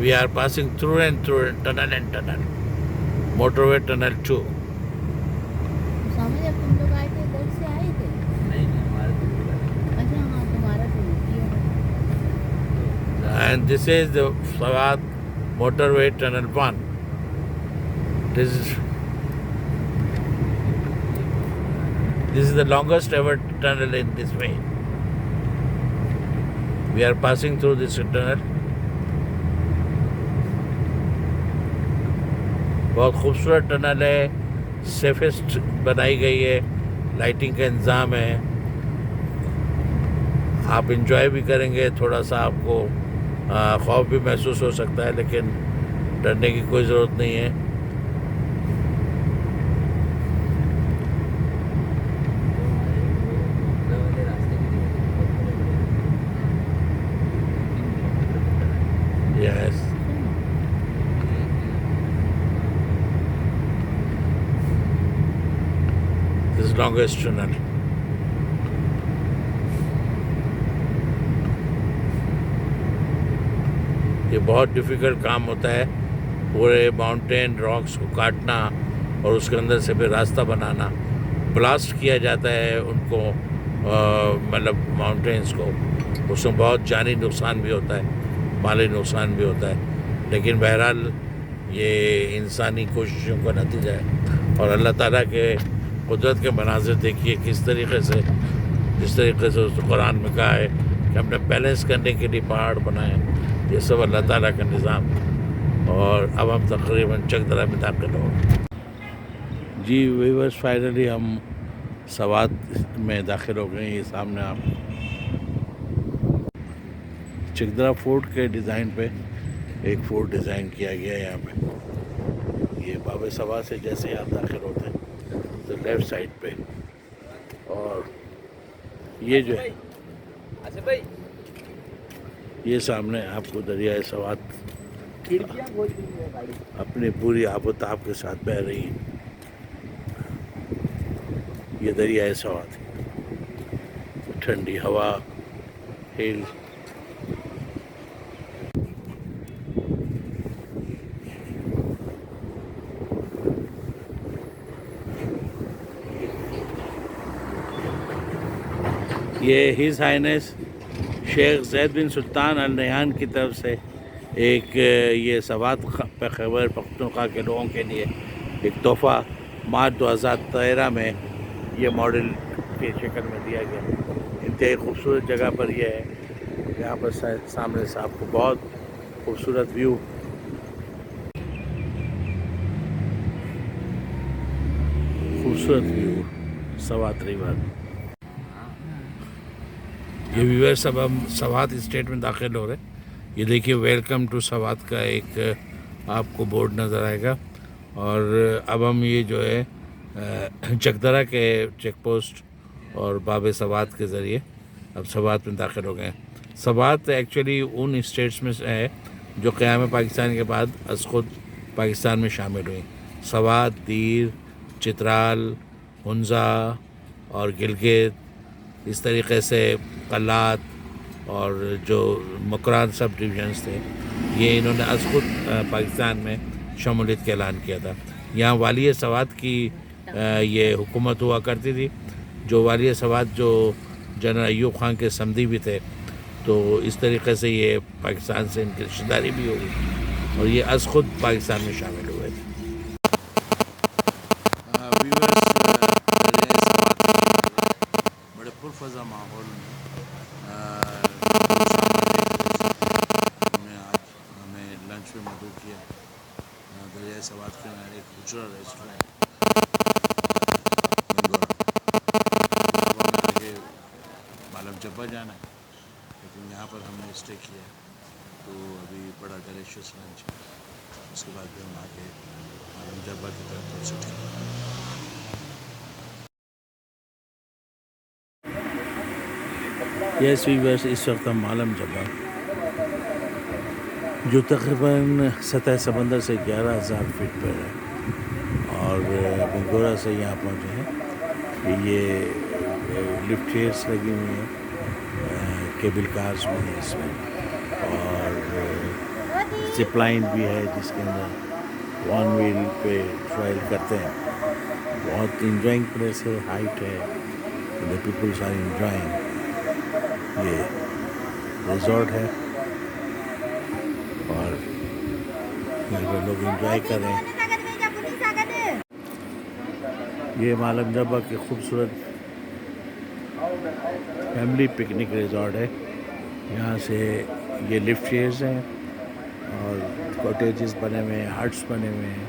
We are passing through tunnel and tunnel. Motorway tunnel 2. समझ जब तुम लोग आए थे इधर से आए थे? अच्छा हाँ तुम्हारा तो रुकी है। And this is the Sawat motorway tunnel 1. This is the longest ever tunnel in this way. We are passing through this tunnel. बहुत खूबसूरत टनल है, सेफेस्ट बनाई गई है, लाइटिंग का इंतज़ाम है। आप इंजॉय भी करेंगे, थोड़ा सा आपको खौफ भी महसूस हो सकता है, लेकिन डरने की कोई ज़रूरत नहीं है। Yes, this longest tunnel. ये बहुत डिफ़िकल्ट काम होता है, पूरे माउंटेन रॉक्स को काटना और उसके अंदर से फिर रास्ता बनाना। ब्लास्ट किया जाता है उनको, मतलब माउंटेन्स को, उसमें बहुत जानी नुकसान भी होता है, माली नुकसान भी होता है, लेकिन बहरहाल ये इंसानी कोशिशों का नतीजा है। और अल्लाह ताला के कुदरत के मनाजिर देखिए किस तरीके से, जिस तरीके से उस कुरान में कहा है कि हमने बैलेंस करने के लिए पहाड़ बनाए। ये सब अल्लाह ताला का निज़ाम। और अब हम तकरीबन चकदरा में दाखिल हो जी। व्यूअर्स, फाइनली हम सवात में दाखिल हो गए। ये सामने आप चकदरा फोर्ट के डिज़ाइन पे एक फोर्ट डिज़ाइन किया गया है यहाँ पे। ये बाब सवा से जैसे आप दाखिल होते हैं तो लेफ़्ट साइड पे, और ये जो है ये सामने आपको दरियाए सवात अपनी पूरी आबोताब के साथ बह रही है। ये दरियाए सवात, ठंडी हवा, हिल। ये हिज़ हाइनेस शेख ज़ैद बिन सुल्तान अल नहयान की तरफ से एक ये सवात खैबर पख्तूनख्वा के लोगों के लिए एक तोहफ़ा मार्च 2013 में ये मॉडल की शक्ल में दिया गया। इंतहाई खूबसूरत जगह पर यह है। यहाँ पर सामने से आपको बहुत खूबसूरत व्यू, सवात रिवर। ये व्यूअर्स, अब हम सवात स्टेट में दाखिल हो रहे हैं। ये देखिए, वेलकम टू सवात का एक आपको बोर्ड नज़र आएगा। और अब हम ये जो है चकदरा के चेक पोस्ट और बाब सवात के ज़रिए अब सवात में दाखिल हो गए। सवात एक्चुअली उन स्टेट्स में है जो क़याम पाकिस्तान के बाद अज़ खुद पाकिस्तान में शामिल हुई। सवात, दीर, चित्राल, हुंजा और गिलगित, इस तरीक़े से कल्लात और जो मकरान सब डिवीज़न्स थे, ये इन्होंने अज़ खुद पाकिस्तान में शमूलियत का ऐलान किया था। यहाँ वाली सवात की ये हुकूमत हुआ करती थी। जो वाली सवात जो जनरल अयूब ख़ान के समधी भी थे, तो इस तरीके से ये पाकिस्तान से इनकी रिश्तेदारी भी होगी और ये अज़ खुद पाकिस्तान में शामिल हुए थे। बड़े पुरफज़ा माहौल में आज हमें लंच में मदद किया दरिया सवात के किनारे एक खूबसूरत रेस्टोरेंट आगे मालम जब्बा जाना है, लेकिन यहाँ पर हमने स्टे किया तो अभी बड़ा डिलीशियस लंच है। उसके बाद फिर हम आके मालम जब्बा की तरफ पहुँचे। यस वीवर्स, इस वक्त हम मालम जब्बा जो तकरीबन सतह समंदर से 11,000 फीट पर है और बंगोरा से यहाँ पहुँचे हैं। ये लिफ्ट चेयर्स लगी हुई हैं, केबल कार्स भी हैं इसमें और जिप लाइन भी है जिसके अंदर वन व्हील पे ट्रायल करते हैं। बहुत इंजॉइंग प्लेस है, हाइट है, द पीपल्स आर इंजॉइंग। ये रिजॉर्ट है और यहाँ पर लोग एंजॉय कर रहे हैं। ये मालम जब्बा की खूबसूरत फैमिली पिकनिक रिजॉर्ट है। यहाँ से ये लिफ्ट चेयर्स हैं और कॉटेजेस बने हुए हैं, हट्स बने हुए हैं।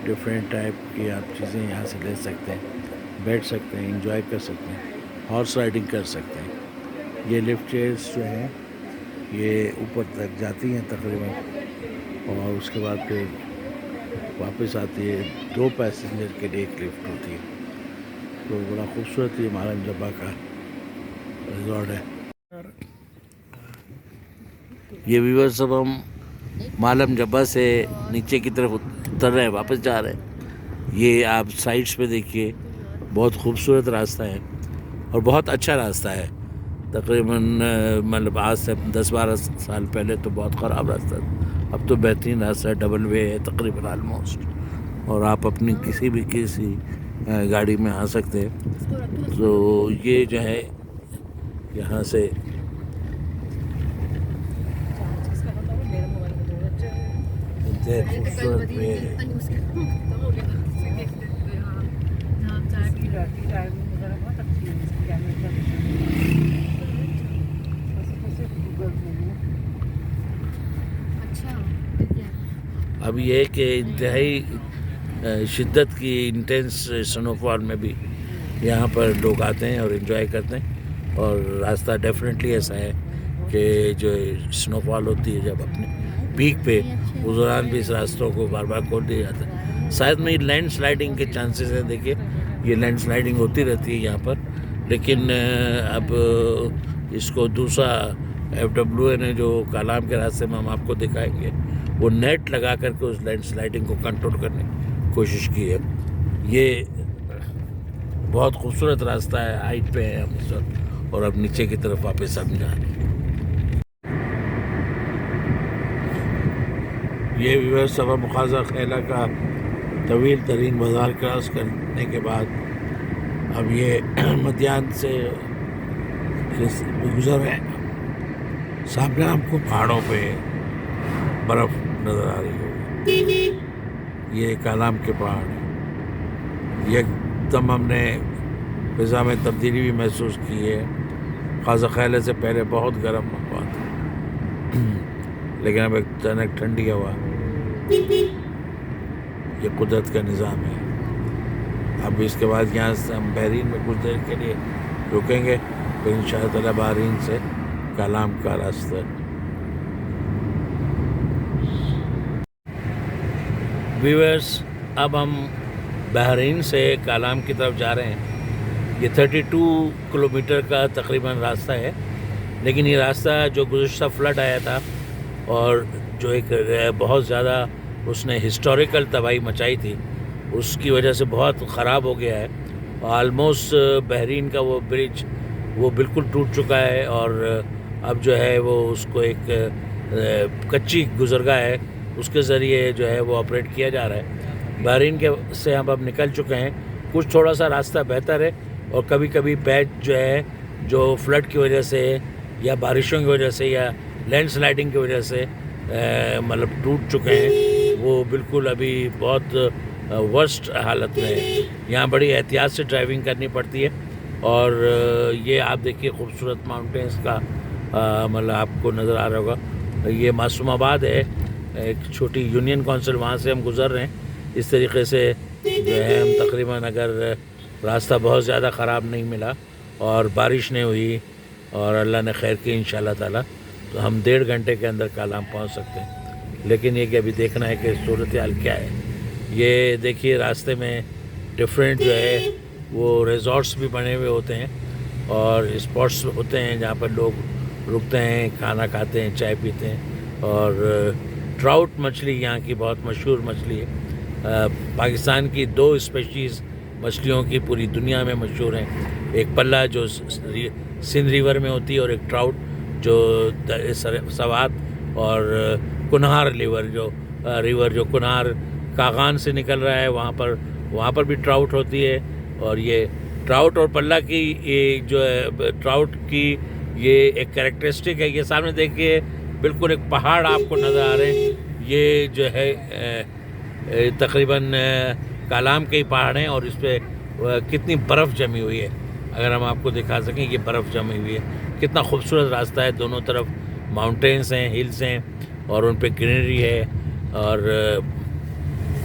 डिफरेंट टाइप की आप चीज़ें यहाँ से ले सकते हैं, बैठ सकते हैं, एंजॉय कर सकते हैं, हॉर्स राइडिंग कर सकते हैं। ये लिफ्ट चेयर्स जो हैं ये ऊपर तक जाती हैं तकरीबन और उसके बाद फिर वापस आती है। 2 पैसेंजर के लिए एक लिफ्ट होती है। तो बड़ा खूबसूरत ये मालम जब्बा का रिजॉर्ट है। ये व्यूअर्स, अब हम मालम जब्बा से नीचे की तरफ उतर रहे हैं, वापस जा रहे हैं। ये आप साइड्स पे देखिए, बहुत खूबसूरत रास्ता है और बहुत अच्छा रास्ता है। तकरीबन मतलब आज से 10-12 साल पहले तो बहुत ख़राब रास्ता था, अब तो बेहतरीन रास्ता है, डबल वे है तकरीबन ऑलमोस्ट, और आप अपनी किसी गाड़ी में आ सकते हैं। तो ये जो है यहाँ से खूबसूरत वे है। अब ये कि इंतहाई शिद्दत की इंटेंस स्नोफॉल में भी यहाँ पर लोग आते हैं और एंजॉय करते हैं। और रास्ता डेफिनेटली ऐसा है कि जो स्नोफॉल होती है जब अपने पीक पे, उस दौरान भी इस रास्तों को बार बार खोल दिया जाता है। शायद में लैंड स्लाइडिंग के चांसेस हैं। देखिए, ये लैंड स्लाइडिंग होती रहती है यहाँ पर, लेकिन अब इसको दूसरा FWA ने जो कालाम के रास्ते में हम आपको दिखाएंगे, वो नेट लगा करके उस लैंड स्लाइडिंग को कंट्रोल करने की कोशिश की है। ये बहुत खूबसूरत रास्ता है, हाइट पे है हम इस वक्त, और अब नीचे की तरफ वापस हम जा रहे हैं। ये व्यूअर्स, सबा मुखाजा खैला का तवील तरीन बाज़ार क्रॉस करने के बाद अब ये मध्यान्ह से गुजर है। सामने हमको पहाड़ों पे बर्फ़ नज़र आ रही होगी। ये कालाम के पहाड़ हैं। ये एकदम हमने फ़िज़ा में तब्दीली भी महसूस की है। ख्वाजा खैले से पहले बहुत गर्म हुआ था, लेकिन अब अचानक ठंडी हवा। ये कुदरत का निज़ाम है। अब इसके बाद यहाँ से हम बहरीन में कुछ देर के लिए रुकेंगे, फिर इंशाअल्लाह बहरीन से कालाम का रास्ता। व्यूअर्स, अब हम बहरीन से कालाम की तरफ जा रहे हैं। ये 32 किलोमीटर का तकरीबन रास्ता है, लेकिन ये रास्ता जो गुज़श्ता फ्लड आया था और जो एक बहुत ज़्यादा उसने हिस्टोरिकल तबाही मचाई थी, उसकी वजह से बहुत ख़राब हो गया है। ऑलमोस्ट बहरीन का वो ब्रिज वो बिल्कुल टूट चुका है और अब जो है वो उसको एक कच्ची गुज़रगाह है, उसके ज़रिए जो है वो ऑपरेट किया जा रहा है। बहरीन के से हम अब निकल चुके हैं। कुछ थोड़ा सा रास्ता बेहतर है और कभी कभी पैच जो है जो फ्लड की वजह से या बारिशों की वजह से या लैंडस्लाइडिंग की वजह से मतलब टूट चुके हैं। वो बिल्कुल अभी बहुत वर्स्ट हालत में है। यहाँ बड़ी एहतियात से ड्राइविंग करनी पड़ती है। और ये आप देखिए खूबसूरत माउंटेन्स का मतलब आपको नज़र आ रहा होगा। ये मासूमाबाद है, एक छोटी यूनियन काउंसिल, वहाँ से हम गुज़र रहे हैं। इस तरीके से जो है हम तकरीबन, अगर रास्ता बहुत ज़्यादा ख़राब नहीं मिला और बारिश नहीं हुई और अल्लाह ने खैर की इंशाल्लाह ताला, तो हम 1.5 घंटे के अंदर कालाम पहुँच सकते हैं। लेकिन ये कि अभी देखना है कि सूरत हाल क्या है। ये देखिए रास्ते में डिफरेंट जो है वो रिजॉर्ट्स भी बने हुए होते हैं और स्पॉट्स होते हैं जहाँ पर लोग रुकते हैं, खाना खाते हैं, चाय पीते हैं। और ट्राउट मछली यहाँ की बहुत मशहूर मछली है। पाकिस्तान की 2 स्पेशीज़ मछलियों की पूरी दुनिया में मशहूर हैं। एक पल्ला जो सिंध रिवर में होती है और एक ट्राउट जो सवात और कुनहार रिवर जो कुनहार कागान से निकल रहा है, वहाँ पर भी ट्राउट होती है। और ये ट्राउट और पल्ला की ये जो है ट्राउट की ये एक कैरेक्टरिस्टिक है। ये सामने देखिए बिल्कुल एक पहाड़ आपको नज़र आ रहे हैं। ये जो है तकरीबन कालाम के ही पहाड़ हैं और इस पर कितनी बर्फ़ जमी हुई है। अगर हम आपको दिखा सकें, ये बर्फ़ जमी हुई है। कितना खूबसूरत रास्ता है, दोनों तरफ माउंटेन्स हैं, हिल्स हैं और उन पर ग्रीनरी है और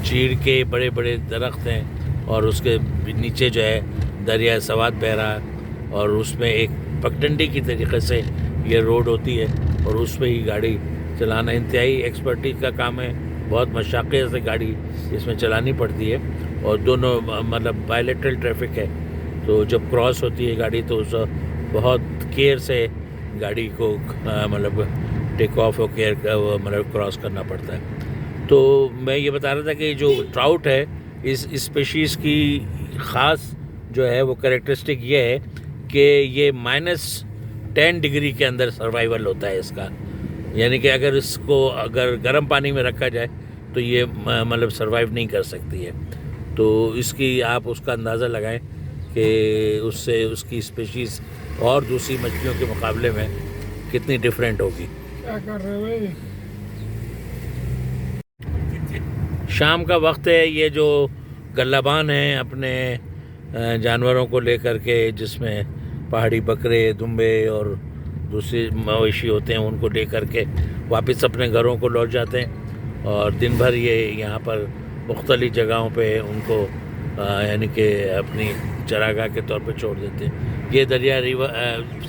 चीड़ के बड़े बड़े दरख्त हैं। और उसके नीचे जो है दरिया सवात बह रहा है और उसमें एक पगडंडी की तरीके से ये रोड होती है और उस पर ही गाड़ी चलाना इंतहाई एक्सपर्टीज का काम है। बहुत मशाक़त से गाड़ी इसमें चलानी पड़ती है और दोनों मतलब बायलेटरल ट्रैफिक है, तो जब क्रॉस होती है गाड़ी तो उस बहुत केयर से गाड़ी को मतलब टेक ऑफ और केयर मतलब क्रॉस करना पड़ता है। तो मैं ये बता रहा था कि जो ट्राउट है इस स्पेशीज़ की ख़ास जो है वो कैरेक्टरिस्टिक ये है कि ये -10 डिग्री के अंदर सर्वाइवल होता है इसका। यानी कि अगर इसको अगर गर्म पानी में रखा जाए तो ये मतलब सर्वाइव नहीं कर सकती है। तो इसकी आप उसका अंदाज़ा लगाएं कि उससे उसकी स्पेशीज़ और दूसरी मछलियों के मुकाबले में कितनी डिफरेंट होगी। क्या कर रहे हो? शाम का वक्त है। ये जो गल्लाबान हैं अपने जानवरों को लेकर के, जिसमें पहाड़ी बकरे, दुम्बे और दूसरे मवेशी होते हैं, उनको लेकर के वापस अपने घरों को लौट जाते हैं और दिन भर ये यहाँ पर मुख्तलिफ़ जगहों पे उनको यानी कि अपनी चरागाह के तौर पे छोड़ देते हैं। ये दरिया रिवर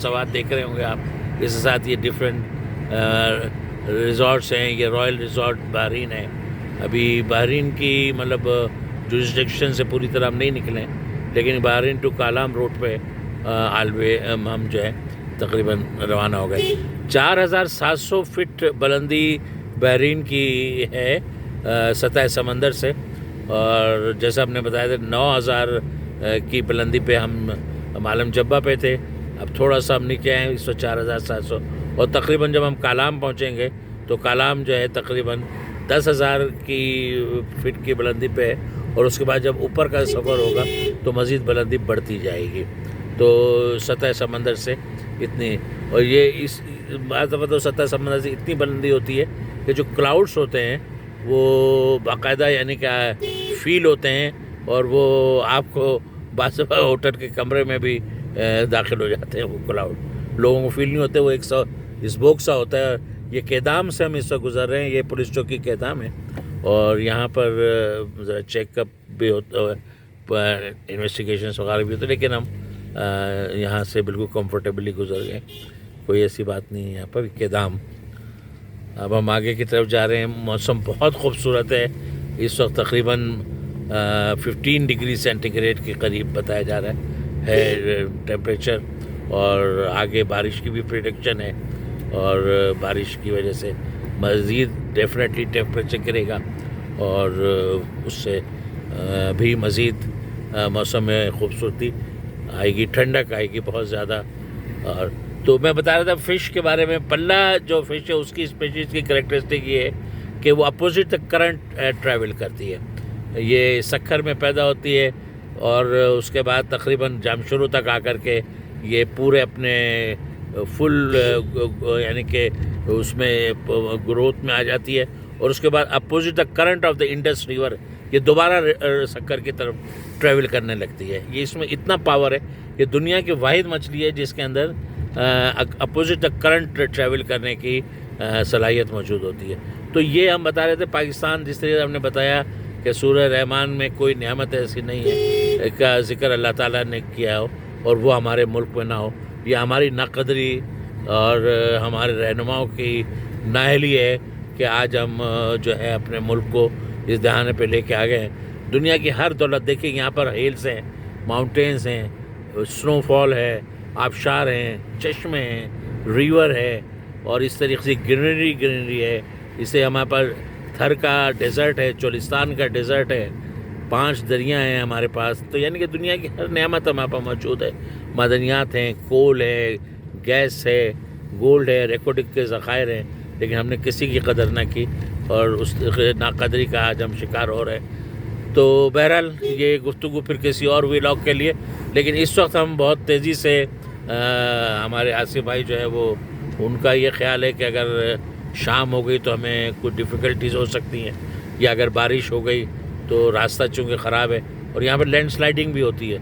सवात देख रहे होंगे आप। इसके साथ ये डिफरेंट रिज़ॉर्ट्स हैं। ये रॉयल रिज़ॉर्ट बहरीन है। अभी बहरीन की मतलब जुरिस्डिक्शन से पूरी तरह हम नहीं निकले, लेकिन बहरीन टू कालाम रोड पे आलवे हम जो है तकरीबन रवाना हो गए। 4700 फीट बुलंदी बहरीन की है सतह समंदर से, और जैसा हमने बताया था 9000 की बुलंदी पे हम आलम जब्बा पे थे। अब थोड़ा सा हम नीचे आए, इस 4700, और तकरीबन जब हम कालाम पहुँचेंगे तो कालाम जो है तकरीबन 10,000 की फीट की बुलंदी पे है। और उसके बाद जब ऊपर का सफ़र होगा तो मज़ीद बुलंदी बढ़ती जाएगी। तो सतह समंदर से इतनी, और ये इस बात तो सतह समंदर से इतनी बुलंदी होती है कि जो क्लाउड्स होते हैं वो बाकायदा यानी क्या फील होते हैं और वो आपको बाज़ होटल के कमरे में भी दाखिल हो जाते हैं। वो क्लाउड लोगों को फील नहीं होते, वो एक स्मोक सा होता है। ये केदाम से हम इस वक्त गुजर रहे हैं। ये पुलिस चौकी केदाम है और यहाँ पर ज़रा चेकअप भी होता है, इन्वेस्टिगेशन वगैरह भी होते हैं, लेकिन हम यहाँ से बिल्कुल कंफर्टेबली गुजर गए, कोई ऐसी बात नहीं है यहाँ पर। केदाम, अब हम आगे की तरफ जा रहे हैं। मौसम बहुत खूबसूरत है। इस वक्त तकरीबन 15 डिग्री सेंटीग्रेड के करीब बताया जा रहा है टेम्परेचर, और आगे बारिश की भी प्रेडिक्शन है और बारिश की वजह से मज़ीद डेफिनेटली टेम्परेचर गिरेगा और उससे भी मज़ीद मौसम में खूबसूरती आएगी, ठंडक आएगी बहुत ज़्यादा। और तो मैं बता रहा था फ़िश के बारे में। पल्ला जो फ़िश है उसकी स्पीशीज़ की कैरेक्टरिस्टिक ये है कि वो अपोजिट करंट ट्रैवल करती है। ये सखर में पैदा होती है और उसके बाद तकरीबन जामशुरू तक आकर के ये पूरे अपने फुल यानी कि उसमें ग्रोथ में आ जाती है। और उसके बाद opposite the current of the Indus river ये दोबारा सक्कर की तरफ ट्रैवल करने लगती है। ये इसमें इतना पावर है, ये दुनिया की वाहिद मछली है जिसके अंदर अपोजिट द करंट ट्रैवल करने की सलाहियत मौजूद होती है। तो ये हम बता रहे थे पाकिस्तान, जिस तरीके से हमने बताया कि सूरह रहमान में कोई नेमत ऐसी नहीं है का जिक्र अल्लाह ताला ने किया हो और वो हमारे मुल्क में ना हो। ये हमारी नाकदरी और हमारे रहनुमाओं की नाअहली है कि आज हम जो है अपने मुल्क को इस दहाने पे लेके आ गए हैं। दुनिया की हर दौलत देखिए, यहाँ पर हिल्स हैं, माउंटेन्स हैं, स्नोफॉल है, आबशार हैं, चश्मे हैं, रिवर है और इस तरीके से ग्रीनरी है। इसे हमारे पर थर का डेज़र्ट है, चोलिस्तान का डेज़र्ट है, 5 दरिया हैं हमारे पास। तो यानी कि दुनिया की हर नेमत हमारे पास मौजूद है। मदनियात हैं, कोल है, गैस है, गोल्ड है, रेकोडिक के ज़खायर हैं, लेकिन हमने किसी की कदर ना की और उस नाकदरी का आज हम शिकार हो रहे हैं। तो बहरहाल ये गुफ्तगू फिर किसी और व्लॉग के लिए, लेकिन इस वक्त हम बहुत तेज़ी से हमारे आसिफ भाई जो है वो उनका ये ख्याल है कि अगर शाम हो गई तो हमें कुछ डिफ़िकल्टीज़ हो सकती हैं, या अगर बारिश हो गई तो रास्ता चूँकि ख़राब है और यहाँ पर लैंडस्लाइडिंग भी होती है,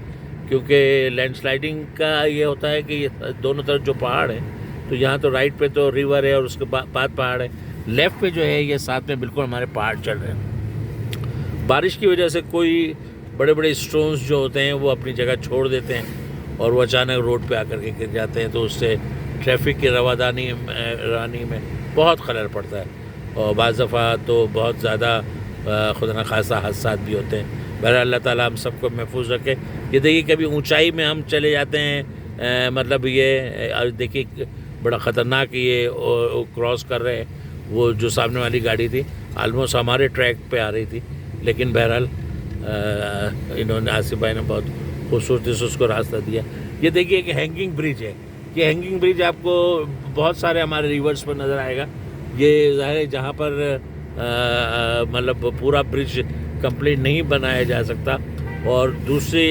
क्योंकि लैंडस्लाइडिंग का ये होता है कि दोनों तरफ जो पहाड़ हैं, तो यहाँ तो राइट पे तो रिवर है और उसके बाद पहाड़ है, लेफ़्ट पे जो है ये साथ में बिल्कुल हमारे पहाड़ चल रहे हैं। बारिश की वजह से कोई बड़े बड़े स्टोन्स जो होते हैं वो अपनी जगह छोड़ देते हैं और वो अचानक रोड पे आकर के गिर जाते हैं, तो उससे ट्रैफिक की रवानी में बहुत खलल पड़ता है और बाज़ दफ़ा तो बहुत ज़्यादा खुदा न खासा हादसात भी होते हैं। बहरहाल अल्लाह ताला हम सबको महफूज रखे। ये देखिए कभी ऊंचाई में हम चले जाते हैं, मतलब ये देखिए बड़ा ख़तरनाक ये क्रॉस कर रहे हैं। वो जो सामने वाली गाड़ी थी आलमोस्ट हमारे ट्रैक पे आ रही थी, लेकिन बहरहाल इन्होंने आसिफ भाई ने बहुत खूबसूरती से उसको रास्ता दिया। ये देखिए कि हैंगिंग ब्रिज है, ये हैंगिंग ब्रिज आपको बहुत सारे हमारे रिवर्स पर नज़र आएगा। ये ज़ाहिर है जहाँ पर मतलब पूरा ब्रिज कंप्लीट नहीं बनाया जा सकता और दूसरे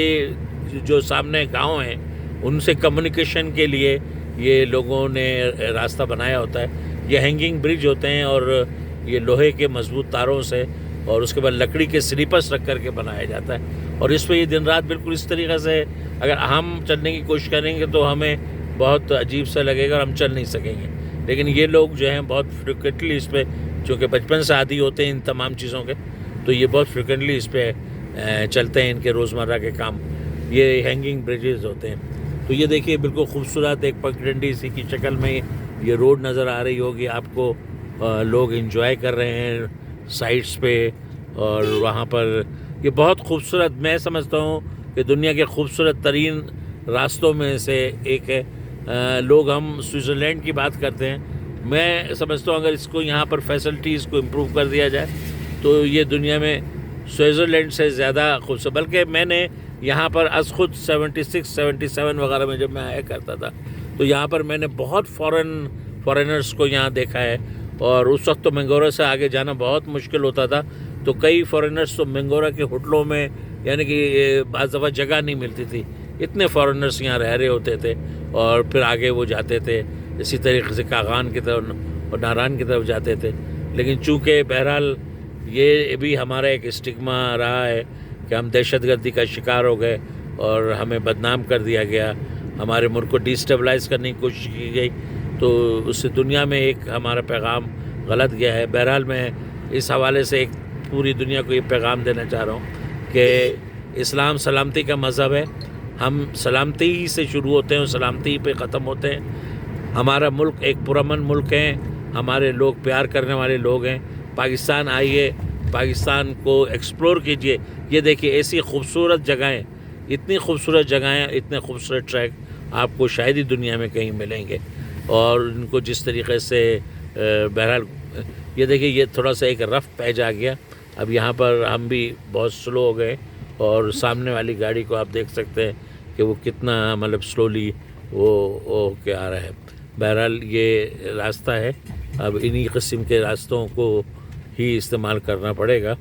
जो सामने गांव हैं उनसे कम्युनिकेशन के लिए ये लोगों ने रास्ता बनाया होता है। ये हैंगिंग ब्रिज होते हैं और ये लोहे के मजबूत तारों से और उसके बाद लकड़ी के स्लीपर्स रख करके बनाया जाता है और इस पर ये दिन रात बिल्कुल इस तरीक़े से अगर हम चलने की कोशिश करेंगे तो हमें बहुत अजीब सा लगेगा और हम चल नहीं सकेंगे। लेकिन ये लोग जो हैं बहुत फ्रिक्वेंटली इस पर, चूँकि बचपन से आदी होते हैं इन तमाम चीज़ों के, तो ये बहुत फ्रिक्वेंटली इस पर चलते हैं। इनके रोज़मर्रा के काम ये हैंगिंग ब्रिजेज़ होते हैं। तो ये देखिए बिल्कुल खूबसूरत एक पगडंडी सी की शक्ल में ये रोड नज़र आ रही होगी आपको। लोग एंजॉय कर रहे हैं साइड्स पे और वहाँ पर ये बहुत खूबसूरत, मैं समझता हूँ कि दुनिया के खूबसूरत तरीन रास्तों में से एक है। लोग हम स्विट्ज़रलैंड की बात करते हैं, मैं समझता हूँ अगर इसको यहाँ पर फैसिलिटीज़ को इम्प्रूव कर दिया जाए तो ये दुनिया में स्विट्ज़रलैंड से ज़्यादा खूबसूरत। बल्कि मैंने यहाँ पर अस खुद 76-77 वगैरह में जब मैं आया करता था तो यहाँ पर मैंने बहुत फॉरेनर्स को यहाँ देखा है और उस वक्त तो मैंगोरा से आगे जाना बहुत मुश्किल होता था। तो कई फॉरेनर्स तो मैंगोरा के होटलों में, यानी कि बाज़ दफ़ा जगह नहीं मिलती थी, इतने फॉरेनर्स यहाँ रह रहे होते थे और फिर आगे वो जाते थे इसी तरीके से कागान की तरफ और नारान की तरफ जाते थे। लेकिन चूँकि बहरहाल ये भी हमारा एक स्टिग्मा रहा है कि हम दहशतगर्दी का शिकार हो गए और हमें बदनाम कर दिया गया, हमारे मुल्क को डिस्टेबलाइज़ करने की कोशिश की गई, तो उससे दुनिया में एक हमारा पैगाम गलत गया है। बहरहाल मैं इस हवाले से एक पूरी दुनिया को ये पैगाम देना चाह रहा हूँ कि इस्लाम सलामती का मज़हब है। हम सलामती ही से शुरू होते हैं और सलामती ही पे ख़त्म होते हैं। हमारा मुल्क एक पुरअमन मुल्क है, हमारे लोग प्यार करने वाले लोग हैं। पाकिस्तान आइए, पाकिस्तान को एक्सप्लोर कीजिए। ये देखिए ऐसी खूबसूरत जगहें, इतनी खूबसूरत जगहें, इतने खूबसूरत ट्रैक आपको शायद ही दुनिया में कहीं मिलेंगे। और इनको जिस तरीके से बहरहाल ये देखिए ये थोड़ा सा एक रफ़ पैच आ गया। अब यहाँ पर हम भी बहुत स्लो हो गए और सामने वाली गाड़ी को आप देख सकते हैं कि वो कितना मतलब स्लोली वो के आ रहा है। बहरहाल ये रास्ता है, अब इन्हीं किस्म के रास्तों को ही इस्तेमाल करना पड़ेगा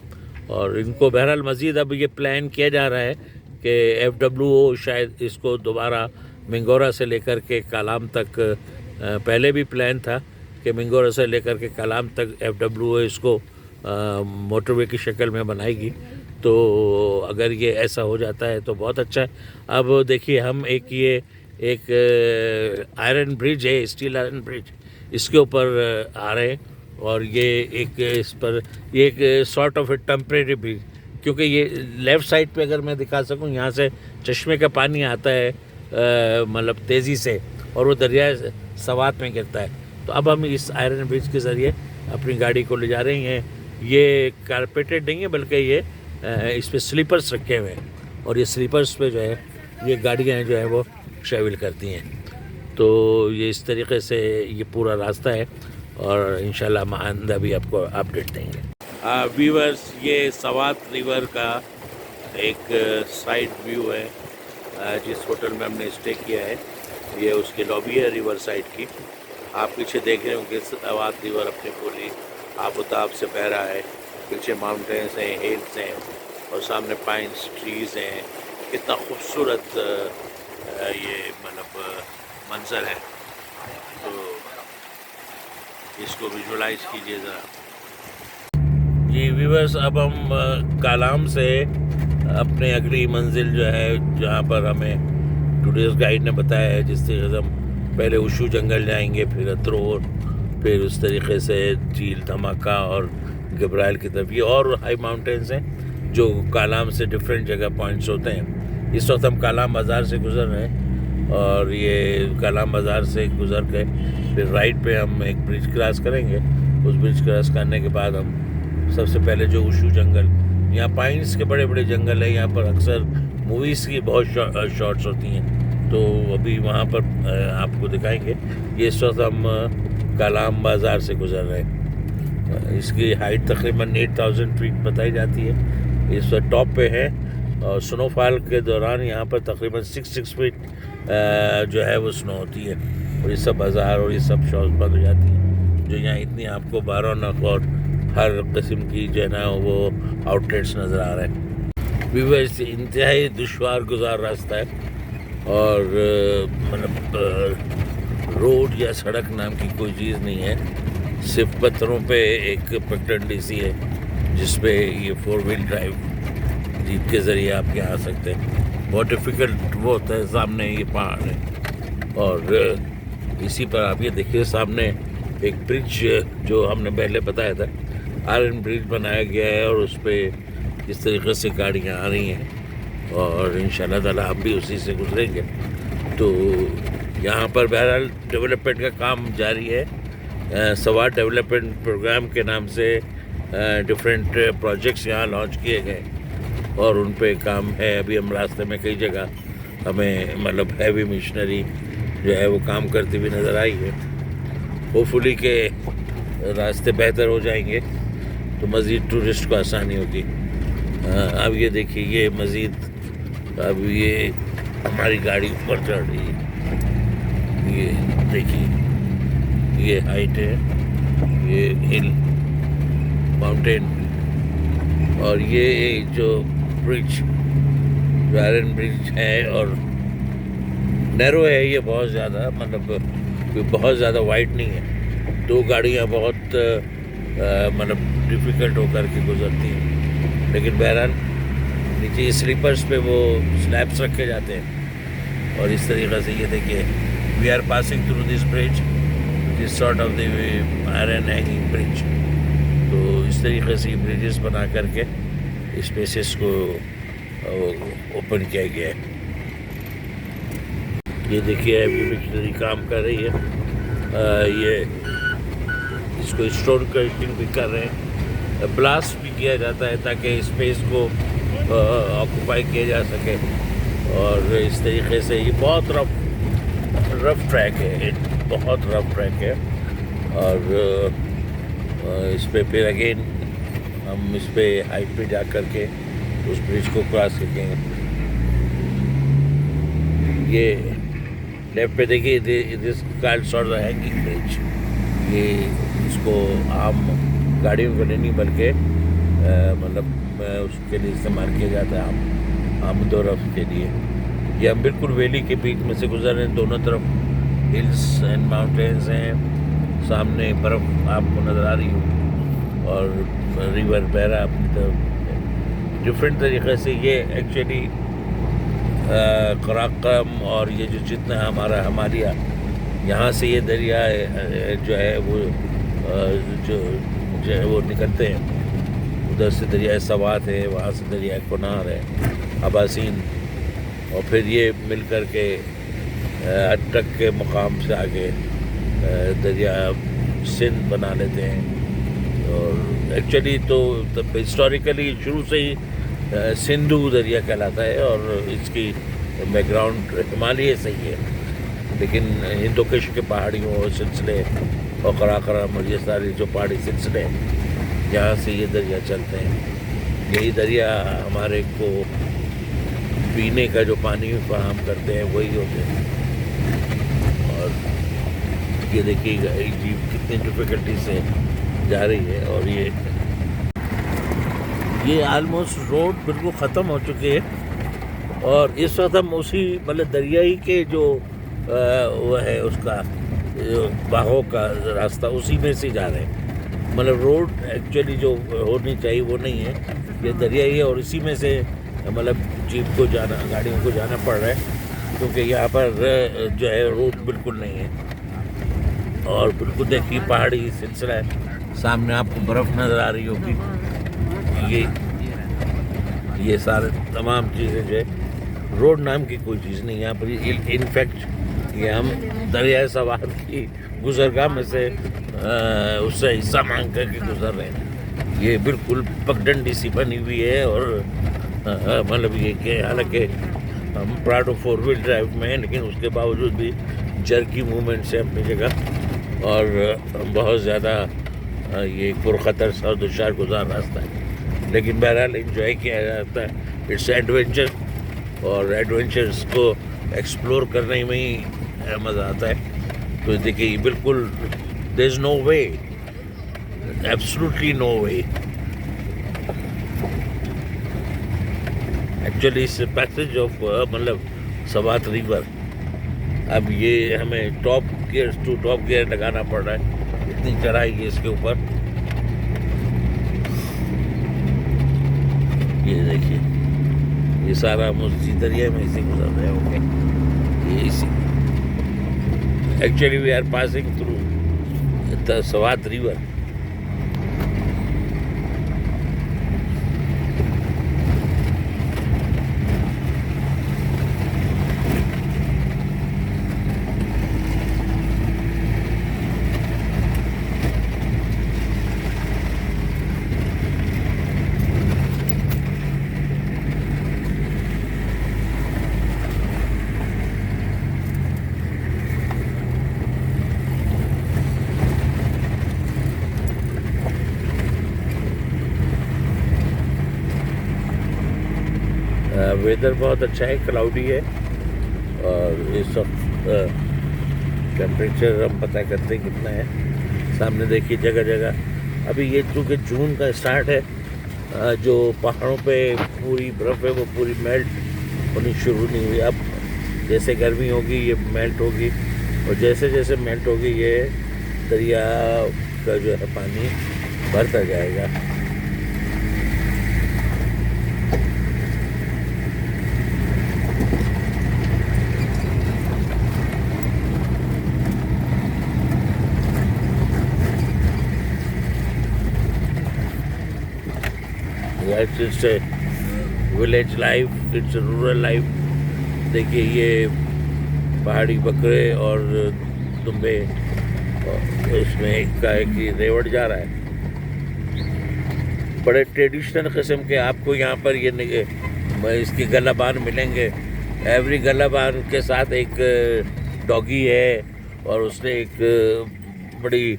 और इनको बहरहाल मज़ीद अब ये प्लान किया जा रहा है कि FWO शायद इसको दोबारा मिंगोरा से लेकर के कालाम तक, पहले भी प्लान था कि मिंगोरा से लेकर के कालाम तक FWO इसको मोटरवे की शक्ल में बनाएगी तो अगर ये ऐसा हो जाता है तो बहुत अच्छा है। अब देखिए हम एक आयरन ब्रिज है, स्टील आयरन ब्रिज, इसके ऊपर आ रहे हैं और ये इस पर ये एक sort of A temporary bridge, क्योंकि ये लेफ़्ट साइड पे अगर मैं दिखा सकूं, यहाँ से चश्मे का पानी आता है मतलब तेज़ी से और वो दरिया सवात में गिरता है। तो अब हम इस आयरन ब्रिज के ज़रिए अपनी गाड़ी को ले जा रहे हैं। ये कारपेटेड नहीं है, बल्कि ये इस पर स्लीपर्स रखे हुए हैं और ये स्लीपर्स पे जो है ये गाड़ियाँ जो है वो ट्रैवल करती हैं। तो ये इस तरीके से ये पूरा रास्ता है और इंशाल्लाह हम आइंदा भी आपको अपडेट देंगे। व्यूअर्स, ये सवात रिवर का एक साइड व्यू है जिस होटल में हमने स्टे किया है। ये उसकी लॉबी है रिवर साइड की। आप पीछे देख रहे होंगे सवात रिवर अपनी पूरी आबोताब से बह रहा है। पीछे माउंटेन्स हैं, हिल्स हैं और सामने पाइन्स ट्रीज़ हैं। कितना खूबसूरत ये मतलब मंजर है, तो इसको विजुलाइज कीजिए ज़रा। जी व्यूअर्स, अब हम कालाम से अपने अगली मंजिल जो है, जहाँ पर हमें टूरिस्ट गाइड ने बताया है, जिस तरीके से हम पहले उशू जंगल जाएंगे, फिर अत्रोर, फिर उस तरीके से झील धमाका और घबराइल की तरफ। ये और हाई माउंटेन्स हैं जो कालाम से डिफरेंट जगह पॉइंट्स होते हैं। इस वक्त हम कालाम बाज़ार से गुज़र रहे हैं और ये कालाम बाज़ार से गुज़र के फिर राइट पे हम एक ब्रिज क्रॉस करेंगे। उस ब्रिज क्रॉस करने के बाद हम सबसे पहले जो उशू जंगल, यहाँ पाइन्स के बड़े बड़े जंगल है, यहाँ पर अक्सर मूवीज़ की बहुत शॉट्स होती हैं, तो अभी वहाँ पर आपको दिखाएंगे। ये इस वक्त हम कालाम बाज़ार से गुज़र रहे हैं। इसकी हाइट तकरीबन 8000 फीट बताई जाती है। इस वक्त टॉप पे है और स्नोफॉल के दौरान यहाँ पर तकरीबन 6 फीट जो है वो स्नो होती है और ये सब बाज़ार और ये सब शॉप्स बंद हो जाती हैं। जो यहाँ इतनी आपको बारौनक और हर किस्म की जो है ना वो आउटलेट्स नज़र आ रहे हैं। व्यूअर्स, इंतहाई दुश्वार गुजार रास्ता है और मतलब रोड या सड़क नाम की कोई चीज़ नहीं है, सिर्फ पत्थरों पे एक पगडंडी सी है जिस पे ये 4 व्हील ड्राइव जीप के ज़रिए आप यहाँ आ सकते हैं। बहुत डिफ़िकल्ट वो होता है, सामने ये पहाड़ है और इसी पर आप ये देखिए सामने एक ब्रिज जो हमने पहले बताया था, आयरन ब्रिज बनाया गया है और उस पर इस तरीके से गाड़ियाँ आ रही हैं और इंशाल्लाह ताला हम भी उसी से गुजरेंगे। तो यहाँ पर बहरहाल डेवलपमेंट का काम जारी है। सवात डेवलपमेंट प्रोग्राम के नाम से डिफरेंट प्रोजेक्ट्स यहाँ लॉन्च किए गए और उन पे काम है। अभी हम रास्ते में कई जगह हमें मतलब हैवी मशीनरी जो है वो काम करती हुई नज़र आई है। होपफुली के रास्ते बेहतर हो जाएंगे तो मज़ीद टूरिस्ट को आसानी होगी। अब ये देखिए ये मज़ीद, अब ये हमारी गाड़ी ऊपर चढ़ रही है। ये देखिए ये हाइट है, ये हिल माउंटेन और ये जो ब्रिज आयरन ब्रिज है और नैरो है, ये बहुत ज़्यादा मतलब बहुत ज़्यादा वाइड नहीं है। 2 गाड़ियाँ बहुत मतलब डिफ़िकल्ट होकर के गुजरती हैं, लेकिन बहरहाल नीचे स्लीपर्स पे वो स्लैब्स रखे जाते हैं और इस तरीक़े से ये देखिए we are passing through this bridge, this sort of the iron hanging bridge. तो इस तरीके से ब्रिजेस बना करके स्पेसेस को ओपन किया गया है। ये देखिए अभी मिशनरी काम कर रही है, ये इसको स्टोन कटिंग भी कर रहे हैं, ब्लास्ट भी किया जाता है ताकि स्पेस को ऑक्यूपाई किया जा सके। और इस तरीके से ये बहुत रफ ट्रैक है, बहुत रफ ट्रैक है और इस पे फिर अगेन हम इस पे हाइट पे जा कर के उस ब्रिज को क्रॉस करेंगे। ये लेफ्ट पे देखिए this called sort of hanging bridge. ये इसको आम गाड़ियों के लिए नहीं बल्कि मतलब उसके लिए इस्तेमाल किया जाता है आमदोरफ के लिए। ये हम बिल्कुल वैली के बीच में से गुजर रहे हैं, दोनों तरफ हिल्स एंड माउंटेन्स हैं, सामने बर्फ़ आपको नज़र आ रही हो और रिवर बह रहा अपनी तरफ। डिफरेंट तरीक़े से ये एक्चुअली कराकरम और ये जो जितना हमारा हमालिया यहाँ से ये दरिया जो है वो जो है वो निकलते हैं। उधर से दरिया सवात है, वहाँ से दरिया कुनार है, अबासीन, और फिर ये मिल कर के अटक के मुकाम से आगे दरिया सिंध बना लेते हैं। और एक्चुअली तो हिस्टोरिकली शुरू से ही सिंधु दरिया कहलाता है और इसकी बैकग्राउंड हिमालय से ही है, लेकिन हिंदुकुश के पहाड़ियों और सिलसिले और कराकरम और ये सारे जो पहाड़ी सिलसिले हैं यहाँ से ये दरिया चलते हैं। यही दरिया हमारे को पीने का जो पानी फराहम करते हैं वही होते हैं। और ये देखिएगा जीप कितनी डिफ़िकल्टी से जा रही है। और ये आलमोस्ट रोड बिल्कुल ख़त्म हो चुकी है और इस वक्त हम उसी मतलब दरियाई के जो वो है उसका बाहों का रास्ता उसी में से जा रहे हैं। मतलब रोड एक्चुअली जो होनी चाहिए वो नहीं है, ये दरियाई है और इसी में से मतलब जीप को जाना, गाड़ियों को जाना पड़ रहा है क्योंकि यहाँ पर जो है रोड बिल्कुल नहीं है। और बिल्कुल देखिए पहाड़ी सिलसिला है, सामने आपको बर्फ़ नज़र आ रही होगी। ये सारे तमाम चीज़ें जो है रोड नाम की कोई चीज़ नहीं यहाँ पर। इनफैक्ट ये हम दरिया सवार की गुजरगाह में से उससे हिस्सा मांग करके गुजर रहे हैं। ये बिल्कुल पगडंडी सी बनी हुई है और मतलब ये कि हालांकि हम प्राउड ऑफ 4 व्हील ड्राइव में हैं, लेकिन उसके बावजूद भी जर्की मूवमेंट से अपनी जगह और बहुत ज़्यादा ये पुरखतर सा दुशार गुजार रास्ता है। लेकिन बहरहाल इंजॉय किया जाता है, इट्स एडवेंचर, और एडवेंचर्स को एक्सप्लोर करने में ही मज़ा आता है। तो देखिए बिल्कुल there is no way, absolutely no way. Actually इस पैसेज ऑफ मतलब सवात रिवर, अब ये हमें टॉप गियर लगाना पड़ रहा है, इतनी चढ़ाई है इसके ऊपर। ये देखिए ये सारा मुझे दरिया में इसी गुजर रहे होंगे। ये इसी actually we are passing through the Swat river. Weather बहुत अच्छा है, क्लाउडी है और इस वक्त टेम्परेचर हम पता करते हैं कितना है। सामने देखिए जगह जगह अभी ये चूँकि जून का स्टार्ट है, जो पहाड़ों पे पूरी बर्फ़ है वो पूरी मेल्ट होनी शुरू नहीं हुई। अब जैसे गर्मी होगी ये मेल्ट होगी और जैसे जैसे मेल्ट होगी ये दरिया का जो है पानी बढ़ता जाएगा। It's a village life, it's a rural life। देखिए ये पहाड़ी बकरे और दुम्बे, इसमें एक का एक रेवड़ जा रहा है। बड़े ट्रेडिशनल किस्म के आपको यहाँ पर ये इसके गलाबान मिलेंगे। एवरी गलाबान के साथ एक डॉगी है और उसने एक बड़ी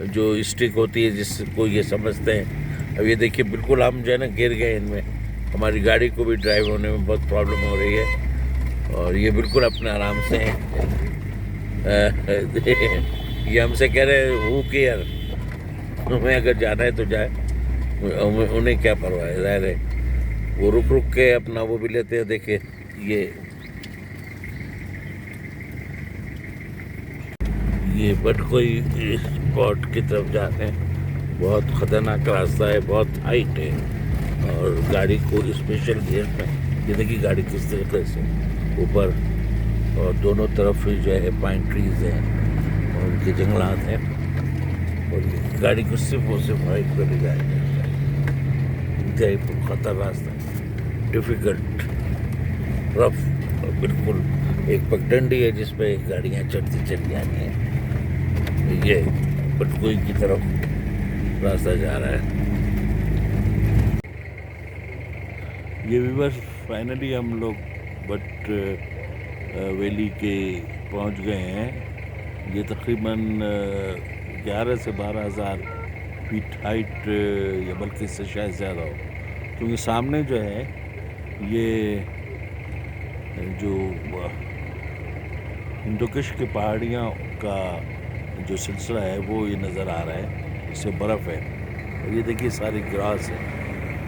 जो स्टिक होती है जिसको ये समझते हैं। अब ये देखिए बिल्कुल हम जो है ना गिर गए इनमें, हमारी गाड़ी को भी ड्राइव होने में बहुत प्रॉब्लम हो रही है और ये बिल्कुल अपने आराम से हैं। ये हमसे कह रहे हैं हु केयर, हमें अगर जाना है तो जाए, उन्हें क्या परवाह है। ज़ाहिर है वो रुक रुक के अपना वो भी लेते हैं। देखिए ये बटकोई स्पॉट की तरफ जाते हैं, बहुत ख़तरनाक रास्ता है, बहुत हाइट है और गाड़ी को स्पेशल गियर में ये देखिए गाड़ी किस तरीके से ऊपर, और दोनों तरफ जो है पाइन ट्रीज हैं और उनके जंगलात हैं, और ये गाड़ी को सिर्फ और सिर्फ हाइट पर ले जाएंगे। इंतहाई खतर रास्ता, डिफ़िकल्ट, रफ, और बिल्कुल एक पगडंडी है जिस पे गाड़ियाँ चढ़ती चली जाती हैं। ये पटकुई की तरफ रास्ता जा रहा है। ये भी बस फाइनली हम लोग बट वैली के पहुंच गए हैं। ये तकरीबन 11 से 12,000 फीट हाइट, या बल्कि इससे शायद ज़्यादा हो, क्योंकि सामने जो है ये जो हिंदुकुश की पहाड़ियाँ का जो सिलसिला है वो ये नज़र आ रहा है, इससे बर्फ़ है। और ये देखिए सारी ग्रास है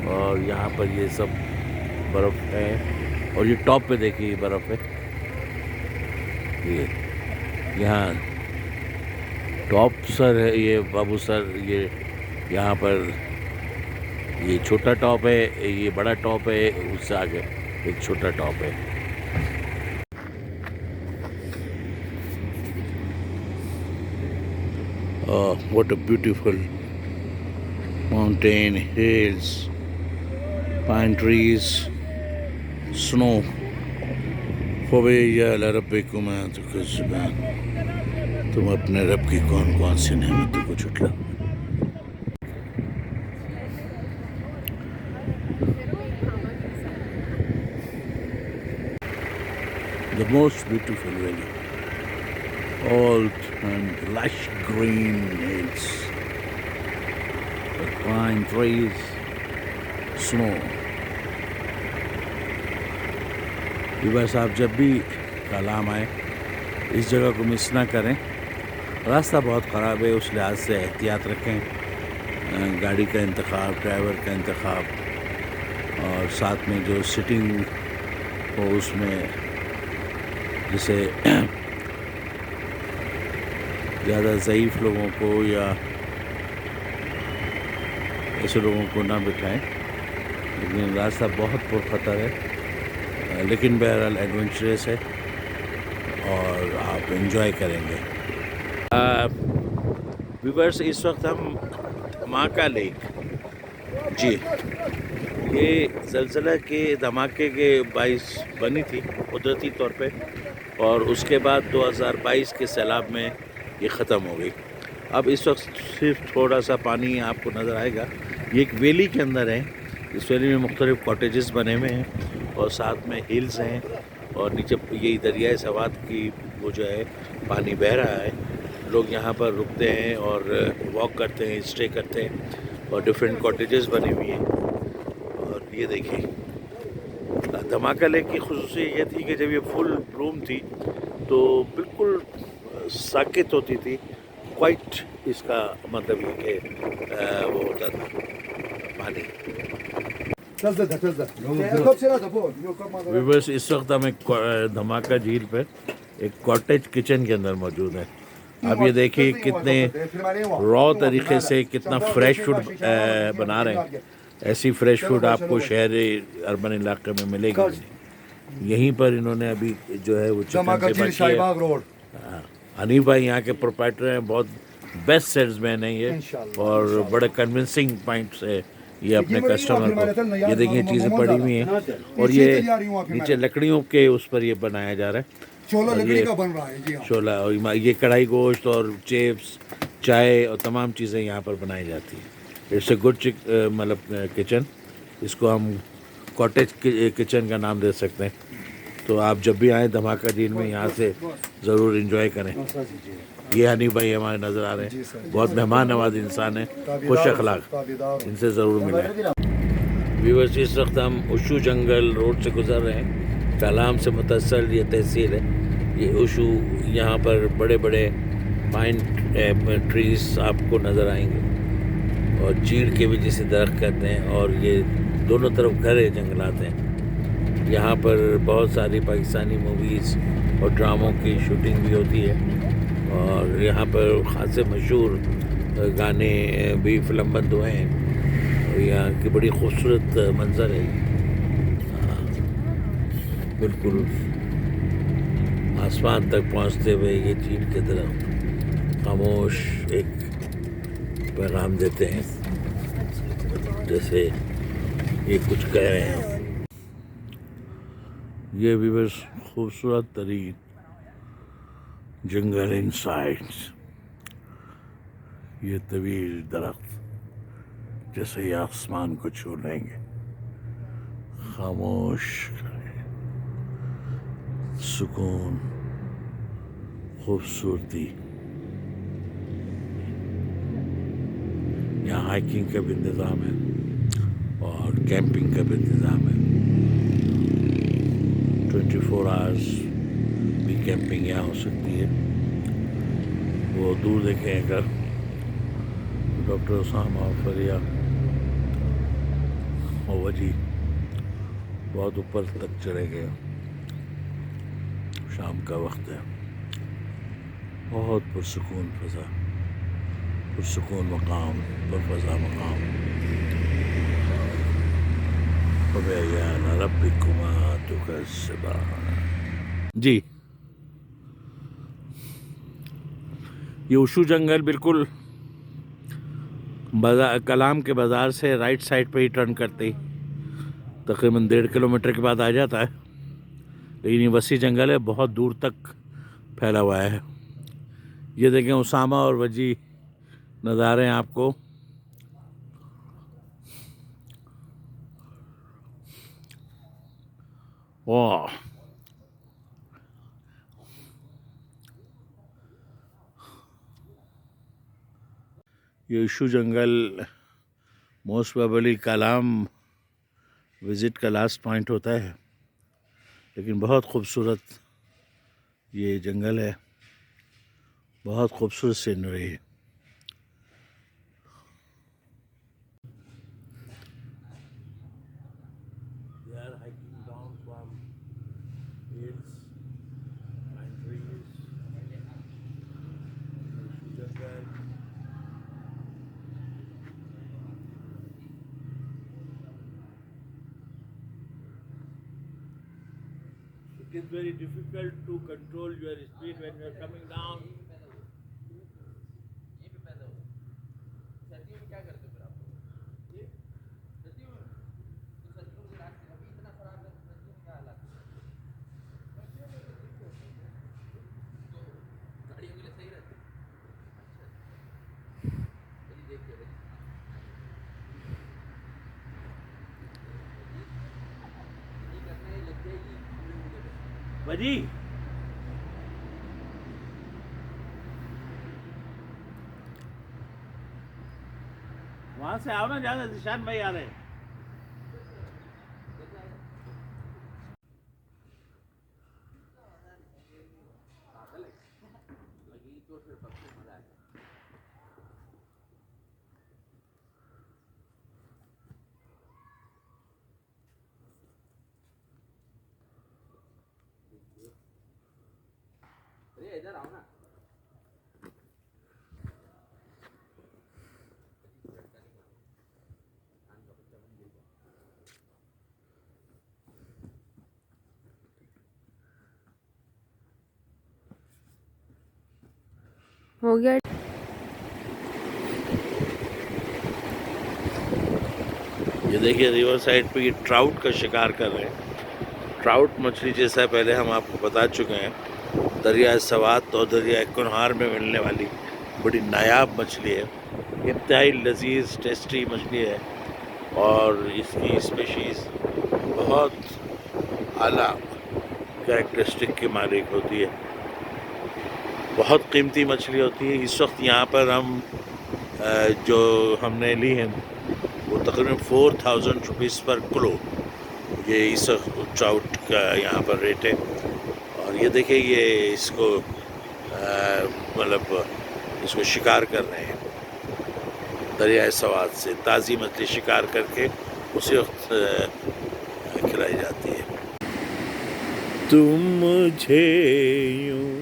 और यहाँ पर ये सब बर्फ़ है, और ये टॉप पे देखिए ये बर्फ़ है। ये यहाँ टॉप सर है, ये बाबू सर, ये यहाँ पर ये छोटा टॉप है, ये बड़ा टॉप है, उससे आगे एक छोटा टॉप है। What a beautiful mountain, hills, pine trees, snow. फ़वैया रब्बिकुमा तुकज़्ज़िबान, तुम अपने रब की कौन कौन सी नेमतों को झुटला। The most beautiful valley, all and lush green hills, the pine trees, snow. ये बस आप जब भी कालाम आए इस जगह को मिस ना करें। रास्ता बहुत ख़राब है, उस लिहाज से एहतियात रखें, गाड़ी का इंतखाब, ड्राइवर का इंतखाब, और साथ में जो सिटिंग हो उसमें जैसे ज़्यादा ज़ईफ़ लोगों को या ऐसे लोगों को ना बिठाएं। लेकिन रास्ता बहुत पुरखतर है, लेकिन बहरहाल एडवेंचरस है और आप एंजॉय करेंगे। व्यूअर्स, इस वक्त हम धमाका लेक, जी ये ज़लज़ला के धमाके के बाइस बनी थी कुदरती तौर पे, और उसके बाद 2022 के सैलाब में ये ख़त्म हो गई। अब इस वक्त सिर्फ थोड़ा सा पानी आपको नज़र आएगा। ये एक वैली के अंदर है, इस वैली में मुख्तलिफ कॉटेजेस बने हुए हैं और साथ में हिल्स हैं, और नीचे यही दरियाए सवात की वो जो है पानी बह रहा है। लोग यहाँ पर रुकते हैं और वॉक करते हैं, स्टे करते हैं, और डिफरेंट कॉटेजेस बने हुए हैं। और ये देखिए धमाका लेक की खुसूसियत ये थी कि जब ये फुल ब्लूम थी तो बिल्कुल साकित होती थी, क्वाइट, इसका मतलब ये कि वो होता था पानी। व्यूअर्स, इस वक्त हम एक धमाका झील पर एक कॉटेज किचन के अंदर मौजूद है। आप ये देखिए कितने रॉ तरीके से कितना फ्रेश फूड बना रहे हैं। ऐसी फ्रेश फूड आपको शहरी अर्बन इलाके में मिलेगी। यहीं पर इन्होंने अभी जो है वो चिकन हनीफ भाई यहाँ के प्रोप्राइटर हैं, बहुत बेस्ट सेल्समैन हैं ये, और बड़े कन्विंसिंग पॉइंट्स है ये अपने कस्टमर को। ये देखिए चीज़ें पड़ी हुई हैं, और ये नीचे लकड़ियों के उस पर ये बनाया जा रहा है, शोला लकड़ी का बन रहा है जी। शोला, और ये कढ़ाई गोश्त और चिप्स, चाय और तमाम चीज़ें यहाँ पर बनाई जाती हैं। इट्स ए गुड मतलब किचन, इसको हम कॉटेज किचन का नाम दे सकते हैं। तो आप जब भी आएँ धमाका झील में, यहाँ से ज़रूर इंजॉय करें। ये हनी भाई हमारे नज़र आ रहे हैं, बहुत मेहमान नवाज इंसान है, खुश अखलाक, इनसे ज़रूर मिलें। व्यूअर्स, इस वक्त हम उशू जंगल रोड से गुज़र रहे हैं। कालाम से मुतसल ये तहसील है। ये उशू, यहाँ पर बड़े बड़े पाइन ट्रीज़ आपको नज़र आएंगे, और चीड़ के भी जिसे दरख्त कहते हैं, और ये दोनों तरफ घरे जंगलात हैं। यहाँ पर बहुत सारी पाकिस्तानी मूवीज़ और ड्रामों की शूटिंग भी होती है, और यहाँ पर ख़ासे मशहूर गाने भी फिल्मबंद हुए हैं। और यहाँ की बड़ी खूबसूरत मंजर है। बिल्कुल आसमान तक पहुँचते हुए ये चीड़ की तरफ खामोश एक पैगाम देते हैं, जैसे ये कुछ कह रहे हैं। ये भी बस खूबसूरत तरीन जंगल इनसाइड्स, ये तवील दरख्त जैसे ही आसमान को छू लेंगे, खामोश सुकून, खूबसूरती। यहाँ हाइकिंग का भी इंतज़ाम है और कैंपिंग का भी इंतज़ाम है। 24 आवर्स भी कैंपिंग यहाँ हो सकती है। वो दूर देखें अगर डॉक्टर उसामा फरिया और वजी बहुत ऊपर तक चले गए। शाम का वक्त है, बहुत पुरसुकून फ़ज़ा, पुरसुकून मकाम, पुरफ़ज़ा मकाम। रब्बिकुमा तुकज़्ज़िबान। जी, ये उशू जंगल बिल्कुल बाज़ार कलाम के बाज़ार से राइट साइड पे ही टर्न करते ही तकरीबन 1.5 किलोमीटर के बाद आ जाता है। लेकिन ये वसी जंगल है, बहुत दूर तक फैला हुआ है। ये देखें उसामा और वजी नज़ारे हैं आपको। वाह, ये इशू जंगल मोस्ट प्रोबेबली कलाम विज़िट का लास्ट पॉइंट होता है, लेकिन बहुत खूबसूरत ये जंगल है, बहुत खूबसूरत सीनरी है। It is very difficult to control your speed when you are coming down. वजी वहां से आओ ना, ज्यादा निशान भाई आ रहे हैं। इधर आओ ना। हो गया। ये देखिए रिवर साइड पे ये ट्राउट का शिकार कर रहे हैं। ट्राउट मछली जैसा पहले हम आपको बता चुके हैं, दरिया सवात और दरिया कुनहार में मिलने वाली बड़ी नायाब मछली है। इंतहाई लजीज टेस्टी मछली है और इसकी स्पेशीज़ बहुत आला कैरेक्टरिस्टिक की मालिक होती है। बहुत कीमती मछली होती है। इस वक्त यहाँ पर हम जो हमने ली है वो तकरीबन 4000 रुपीज़ पर किलो ये इस ट्राउट का यहाँ पर रेट है। और ये देखिए ये इसको मतलब इसको शिकार कर रहे हैं दरियाए सवात से। ताज़ी मछली शिकार करके उसी वक्त खिलाई जाती है। तुम मुझे यूं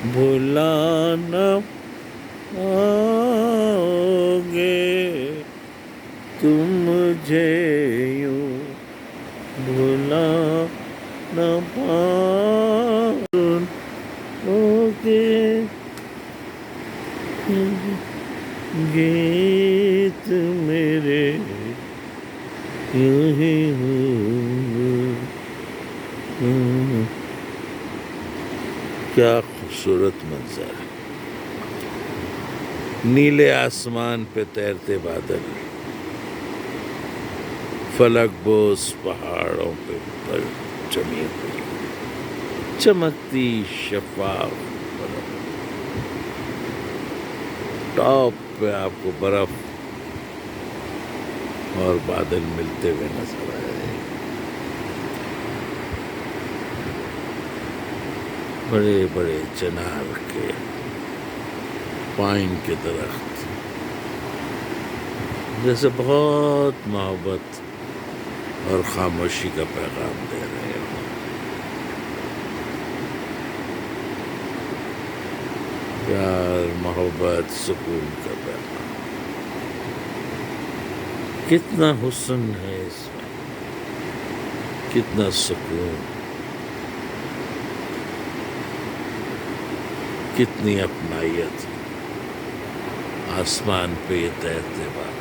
भुलाना आओगे, तुम मुझे यूं भुला न पाओगे, गीत मेरे यूं ही होंगे। क्या खूबसूरत मंजर, नीले आसमान पे तैरते बादल, फलक बोस पहाड़ों पे पर जमी हुई चमकती शफाफ बर्फ, टॉप पे आपको बर्फ और बादल मिलते हुए नजर आ रहे हैं। बड़े बड़े चिनार के, पाइन के दरख्त जैसे बहुत मोहब्बत और खामोशी का पैगाम दे रहे हो। प्यार, मोहब्बत, सुकून का पैगाम। कितना हुस्न है इसमें, कितना सुकून, कितनी अपनायत। आसमान पे ये तैरते बात,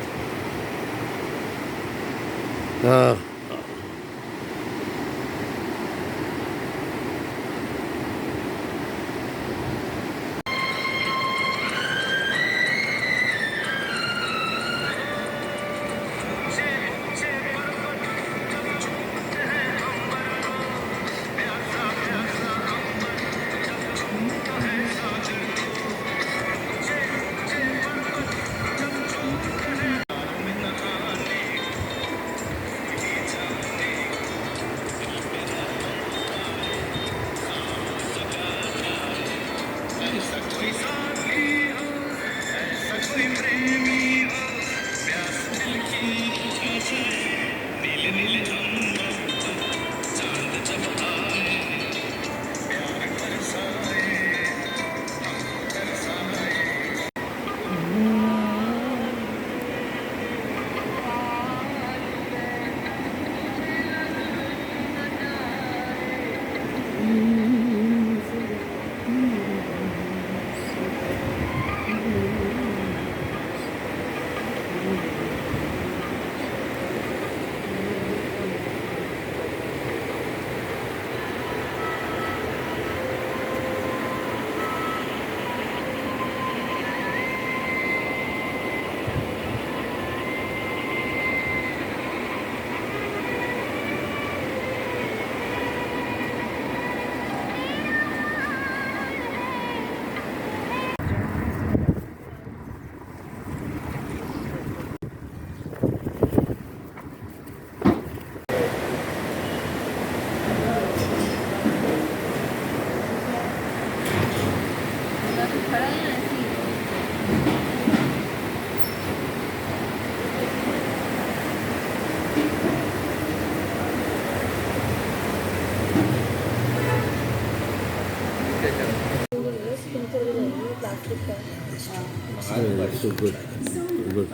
So good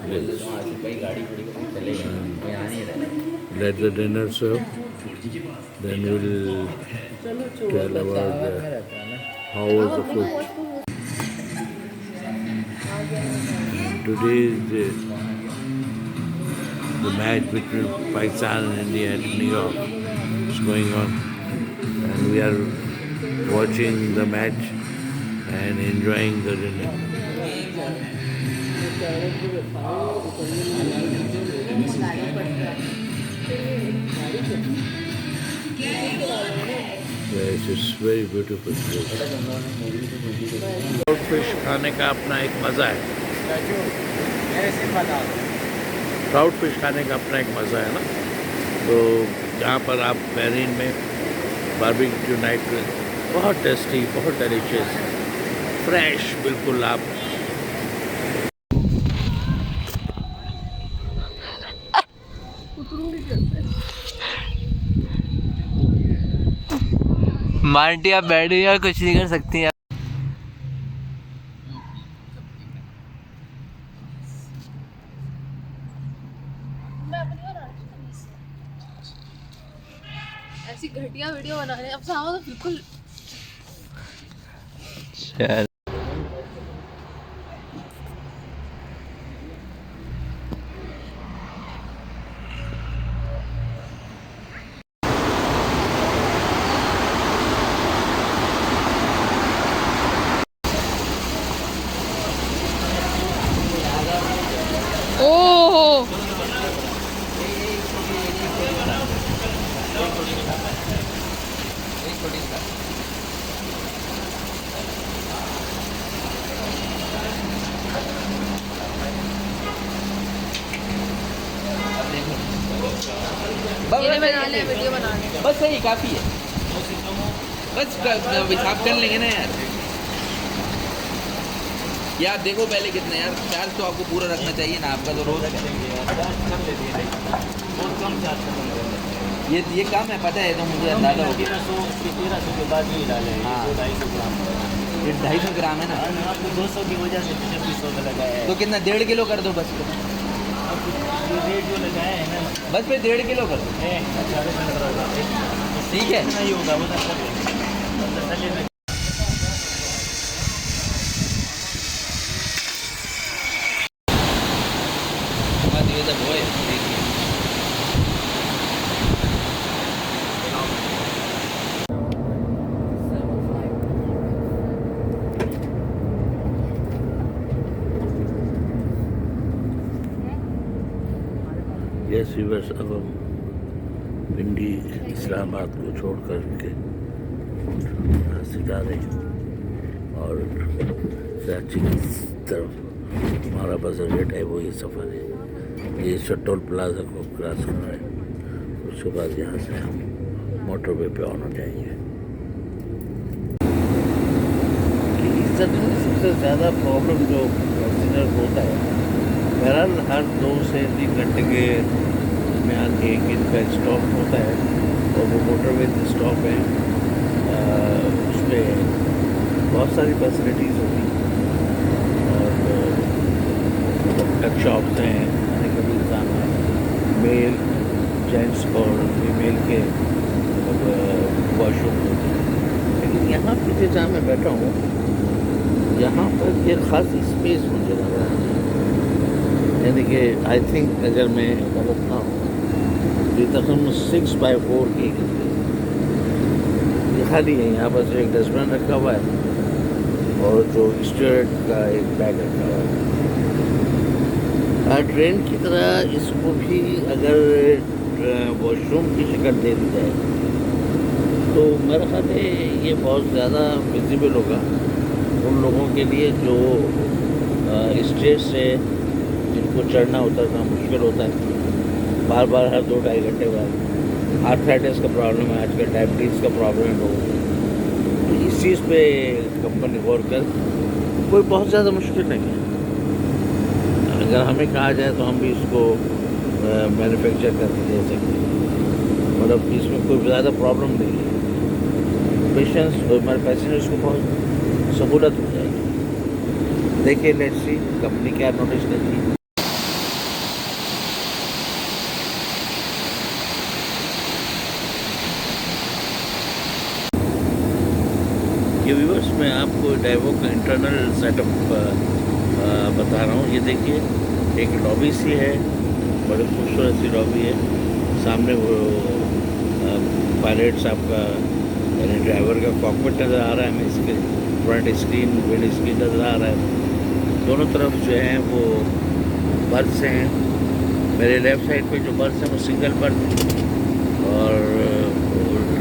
place. Let the dinner serve, then we'll tell about how was the food. Today is the match between Pakistan and India at New York is going on, and we are watching the match and enjoying the dinner. Yes, it's very beautiful place. Trout fish खाने का अपना एक मज़ा है। Trout fish खाने का अपना एक मज़ा है ना। तो जहाँ पर आप बहरीन में बारबेक्यू नाइट बहुत टेस्टी, बहुत डिलीशियस, फ्रेश बिल्कुल आप मार्टी आप बैठ गई और कुछ नहीं कर सकती हैं। ऐसी घटिया वीडियो बना रहे हैं अब सामा तो बिल्कुल चल ओह ये बना ले वीडियो बना ले बस सही काफ़ी है बस हिसाब कर लेंगे ना यार यार देखो पहले कितने यार 400 आपको पूरा रखना चाहिए ना आपका तो रोज ये कम है पता है तो मुझे अंदाजा हो गया 1300 के बाद ही डाले हाँ। 250 ग्राम ये 250 ग्राम है ना आपको 200 की वजह से 2500 का लगाया है तो कितना 1.5 किलो कर दो बस ये रेट जो लगाया है ना बस फिर 1.5 किलो कर दो 15 होगा ठीक है नहीं होगा वो तो चलिए यस व्यूअर्स अब हम पिंडी इस्लामाबाद को छोड़ कर के यहाँ से जा रहे हैं और कराची की तरफ हमारा बस रेट है वो ये सफ़र है ये शटोल प्लाजा को क्रॉस करना है उसके बाद यहाँ से हम मोटरवे पे ऑन हो जाएंगे सबसे ज़्यादा प्रॉब्लम जो पैसेंजर होता है बहरहाल हर 2 से 3 घंटे के दरमियान एक इनका स्टॉप होता है और वो मोटरवे स्टॉप है उसमें बहुत सारी फैसिलिटीज़ होती हैं और टक शॉप्स हैं खाने का भी इंतजाम है मेल जेंट्स और फीमेल के वॉशरूम होते हैं लेकिन यहाँ पीछे जहाँ मैं बैठा हूँ यहाँ पर ये खासी स्पेस मुझे लग रहा है यानी कि आई थिंक अगर मैं गलत ना हूँ ये तकरीबन 6x4 की ये खाली है यहाँ पर एक डस्टबिन रखा हुआ है और जो स्टूडेंट का एक बैग रखा हुआ है ट्रेन की तरह इसको भी अगर वॉशरूम की शक्ल दे दी जाए तो मेरा ख्याल है ये बहुत ज़्यादा विजिबल होगा उन लोगों के लिए जो स्टेज से जिनको चढ़ना उतरना मुश्किल होता है बार बार हर 2-2.5 घंटे बाद आर्थराइटिस का प्रॉब्लम है आजकल डायबिटीज़ का प्रॉब्लम है लोगों को तो इस चीज़ पे कंपनी गौर कर कोई बहुत ज़्यादा मुश्किल नहीं है अगर हमें कहा जाए तो हम भी इसको मैन्युफैक्चर करके दे सकते हैं मतलब इसमें कोई ज़्यादा प्रॉब्लम नहीं है पेशेंट्स हमारे पैसेंजर्स को बहुत सहूलत हो जाएगी देखिए लेट्स सी कंपनी क्या नोटिस देती है ये व्यूअर्स मैं आपको डाइवो का इंटरनल सेटअप बता रहा हूँ ये देखिए एक लॉबी सी है बड़ी खूबसूरत सी लॉबी है सामने वो पायलट साहब का यानी ड्राइवर का कॉकपिट नज़र आ रहा है हमें इसके फ्रंट स्क्रीन विंड स्क्रीन नज़र आ रहा है दोनों तरफ जो है वो बर्थ हैं मेरे लेफ़्ट साइड पे जो बर्थ हैं वो सिंगल बर्थ और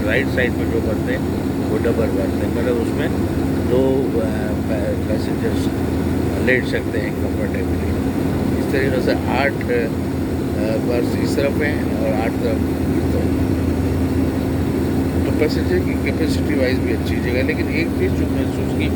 राइट साइड पे जो बर्थ हैं वो डबल बर्थ है मतलब उसमें 2 पैसेंजर्स लेट सकते हैं कंफर्टेबली इस तरीके से 8 बर्थ इस तरफ हैं और 8 तरफ इस तरफ तो पैसेंजर की कैपेसिटी वाइज भी अच्छी जगह लेकिन एक चीज़ जो महसूस की